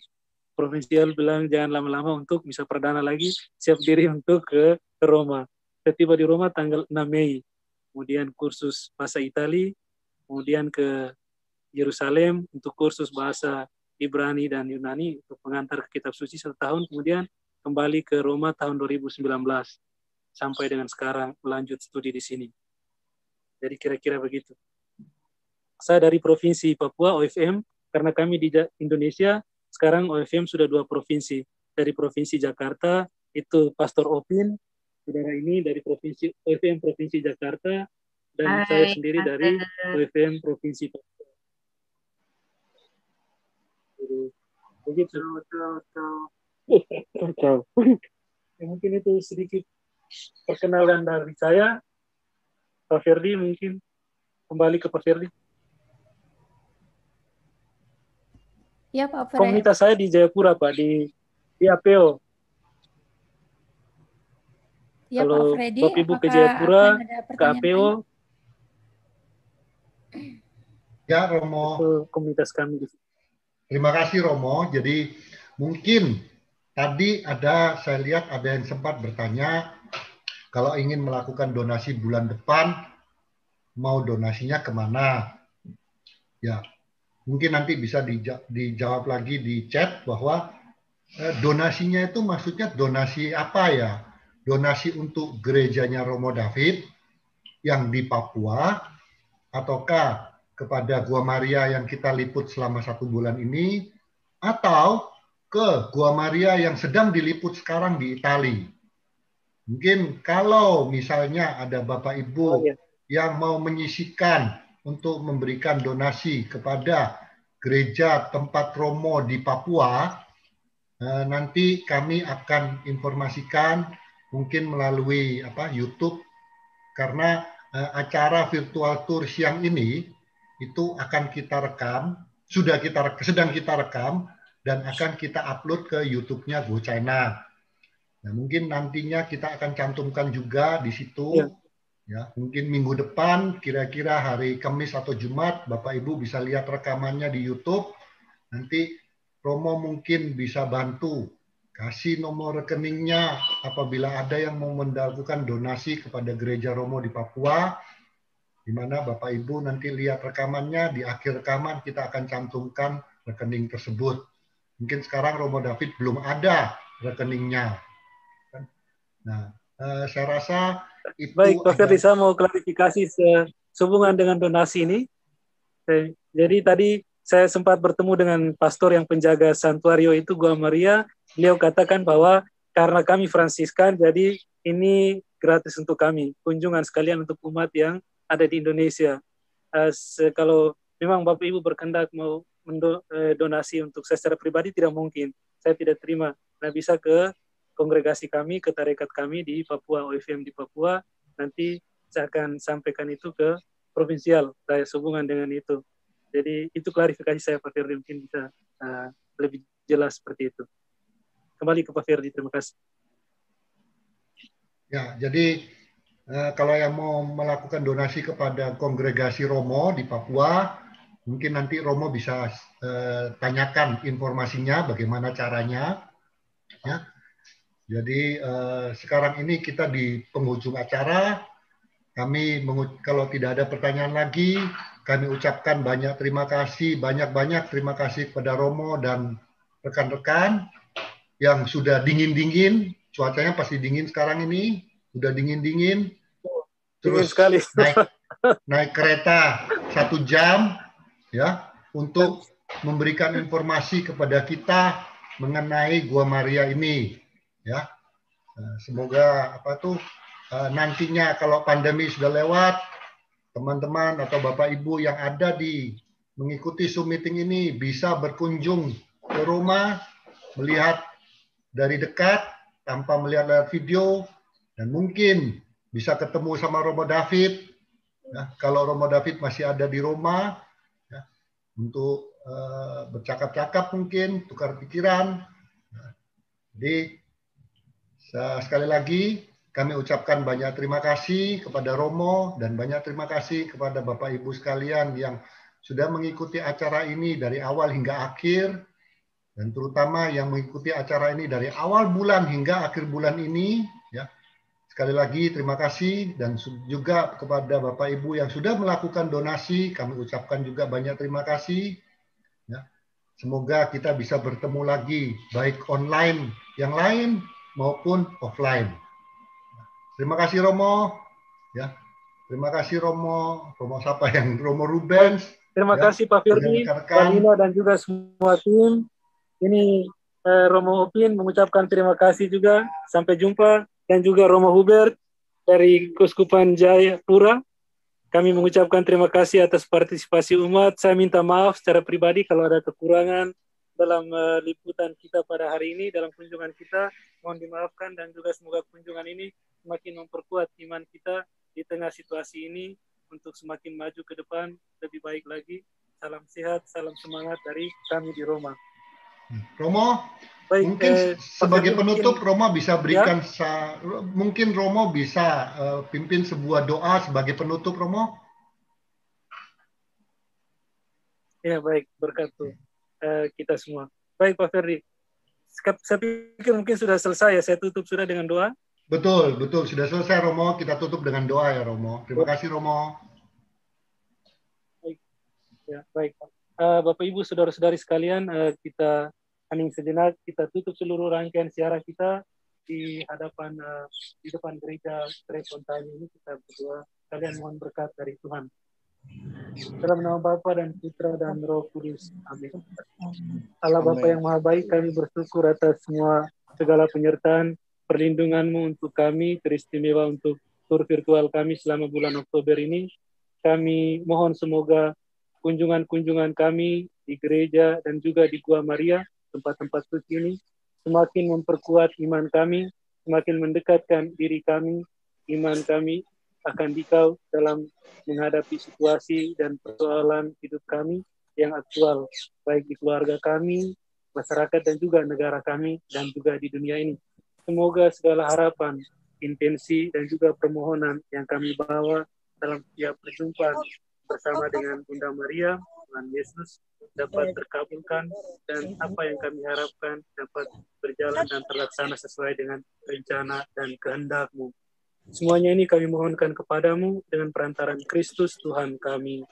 provinsial bilang jangan lama-lama untuk misa perdana lagi, siap diri untuk ke Roma. Saya tiba di Roma tanggal 6 Mei, kemudian kursus bahasa Itali, kemudian ke Yerusalem untuk kursus bahasa Ibrani dan Yunani untuk pengantar ke kitab suci 1 tahun, kemudian kembali ke Roma tahun 2019 sampai dengan sekarang melanjut studi di sini. Jadi kira-kira begitu. Saya dari provinsi Papua OFM, karena kami di Indonesia sekarang OFM sudah 2 provinsi. Dari provinsi Jakarta itu Pastor Opin, saudara ini dari provinsi OFM Provinsi Jakarta, dan saya sendiri dari OFM Provinsi Papua. Begitu. Mungkin itu sedikit perkenalan dari saya. Pak Ferdi mungkin kembali ke Pak Ferdi. Ya, Pak Ferdi. Komunitas saya di Jayapura, Pak, di APO. Ya, kalau Pak Freddy, Bapak Ibu ke Jayapura, ke APO, ya Romo, itu komunitas kami. Terima kasih Romo. Jadi mungkin tadi saya lihat ada yang sempat bertanya kalau ingin melakukan donasi bulan depan, mau donasinya kemana? Ya, mungkin nanti bisa dijawab lagi di chat bahwa donasinya itu maksudnya donasi apa ya? Donasi untuk gerejanya Romo David yang di Papua, ataukah kepada Gua Maria yang kita liput selama 1 bulan ini, atau ke Gua Maria yang sedang diliput sekarang di Italia. Mungkin kalau misalnya ada Bapak Ibu yang mau menyisihkan untuk memberikan donasi kepada gereja tempat Romo di Papua, nanti kami akan informasikan mungkin melalui YouTube, karena acara virtual tour siang ini itu akan kita rekam, sedang kita rekam dan akan kita upload ke YouTube-nya Go China. Nah, mungkin nantinya kita akan cantumkan juga di situ. Ya, mungkin minggu depan, kira-kira hari Kamis atau Jumat, Bapak Ibu bisa lihat rekamannya di YouTube. Nanti Romo mungkin bisa bantu kasih nomor rekeningnya apabila ada yang mau melakukan donasi kepada gereja Romo di Papua, di mana Bapak Ibu nanti lihat rekamannya, di akhir rekaman kita akan cantumkan rekening tersebut. Mungkin sekarang Romo David belum ada rekeningnya. Nah, saya rasa itu. Baik, Pak Ferdi, saya mau klarifikasi sehubungan dengan donasi ini. Jadi tadi saya sempat bertemu dengan pastor yang penjaga santuario itu, Gua Maria. Beliau katakan bahwa karena kami Fransiskan, jadi ini gratis untuk kami, kunjungan sekalian untuk umat yang ada di Indonesia. Kalau memang Bapak Ibu berkehendak mau donasi untuk saya secara pribadi, tidak mungkin. Saya tidak terima. Nah, bisa ke kongregasi kami, ke tarekat kami di Papua, OFM di Papua. Nanti saya akan sampaikan itu ke provinsial, saya sehubungan dengan itu. Jadi itu klarifikasi saya, Pak Ferdi, mungkin bisa lebih jelas seperti itu. Kembali ke Pak Ferdi, terima kasih. Ya, jadi kalau yang mau melakukan donasi kepada kongregasi Romo di Papua, mungkin nanti Romo bisa tanyakan informasinya, bagaimana caranya. Ya. Jadi sekarang ini kita di penghujung acara. Kami kalau tidak ada pertanyaan lagi, kami ucapkan banyak terima kasih, banyak-banyak terima kasih kepada Romo dan rekan-rekan yang sudah dingin-dingin, cuacanya pasti dingin sekarang ini, sudah dingin-dingin, terus sekali. naik kereta 1 jam, ya, untuk memberikan informasi kepada kita mengenai Gua Maria ini, ya. Semoga nantinya kalau pandemi sudah lewat, teman-teman atau Bapak Ibu yang ada mengikuti Zoom meeting ini bisa berkunjung ke Roma, melihat dari dekat tanpa melihat lewat video, dan mungkin bisa ketemu sama Romo David. Ya, kalau Romo David masih ada di Roma, ya, untuk bercakap-cakap mungkin, tukar pikiran. Jadi sekali lagi kami ucapkan banyak terima kasih kepada Romo dan banyak terima kasih kepada Bapak Ibu sekalian yang sudah mengikuti acara ini dari awal hingga akhir, dan terutama yang mengikuti acara ini dari awal bulan hingga akhir bulan ini. Ya. Sekali lagi terima kasih, dan juga kepada Bapak Ibu yang sudah melakukan donasi, kami ucapkan juga banyak terima kasih. Ya. Semoga kita bisa bertemu lagi, baik online yang lain maupun offline. Terima kasih Romo, ya. Terima kasih Romo siapa yang Romo Rubens. Terima kasih Pak Firdi, Pak Lino dan juga semua tim. Ini Romo Opin mengucapkan terima kasih juga. Sampai jumpa, dan juga Romo Hubert dari Keuskupan Jayapura. Kami mengucapkan terima kasih atas partisipasi umat. Saya minta maaf secara pribadi kalau ada kekurangan dalam liputan kita pada hari ini, dalam kunjungan kita. Mohon dimaafkan, dan juga semoga kunjungan ini semakin memperkuat iman kita di tengah situasi ini untuk semakin maju ke depan, lebih baik lagi. Salam sehat, salam semangat dari kami di Roma. Romo, baik, mungkin sebagai penutup Romo bisa berikan, ya? Mungkin Romo bisa pimpin sebuah doa sebagai penutup, Romo. Ya, baik, berkat kita semua. Baik Pak Ferdi, saya pikir mungkin sudah selesai ya, saya tutup sudah dengan doa. Betul, sudah selesai Romo, kita tutup dengan doa ya Romo. Terima kasih Romo. Baik, ya, baik. Bapak Ibu, saudara-saudari sekalian, kita hening sejenak, kita tutup seluruh rangkaian siaran kita di depan gereja Trepontani ini. Kita berdoa, kalian mohon berkat dari Tuhan. Dalam nama Bapa dan Putra dan Roh Kudus. Amin. Allah Bapa yang Maha Baik, kami bersyukur atas semua segala penyertaan, perlindungan-Mu untuk kami, teristimewa untuk tur virtual kami selama bulan Oktober ini. kami mohon semoga kunjungan-kunjungan kami di gereja dan juga di Gua Maria, tempat-tempat suci ini, semakin memperkuat iman kami, semakin mendekatkan diri kami, iman kami akan Dikau dalam menghadapi situasi dan persoalan hidup kami yang aktual, baik di keluarga kami, masyarakat dan juga negara kami, dan juga di dunia ini. Semoga segala harapan, intensi, dan juga permohonan yang kami bawa dalam setiap perjumpaan bersama dengan Bunda Maria, Tuhan Yesus, dapat terkabulkan, dan apa yang kami harapkan dapat berjalan dan terlaksana sesuai dengan rencana dan kehendak-Mu. Semuanya ini kami mohonkan kepadamu dengan perantaraan Kristus Tuhan kami.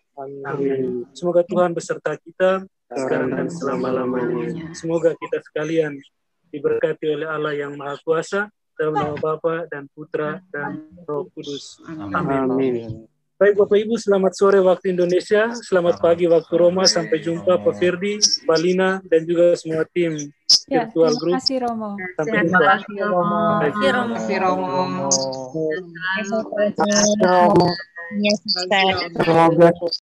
Amin. Semoga Tuhan beserta kita sekarang dan selama-lamanya. Semoga kita sekalian diberkati oleh Allah yang Maha Kuasa, dalam nama Bapa dan Putra dan Roh Kudus. Amin. Baik Bapak Ibu, selamat sore waktu Indonesia, selamat pagi waktu Roma. Sampai jumpa Pak Firdi, Pak Lina, dan juga semua tim virtual group. Terima kasih Romo. Sampai jumpa. Terima kasih Romo. Semoga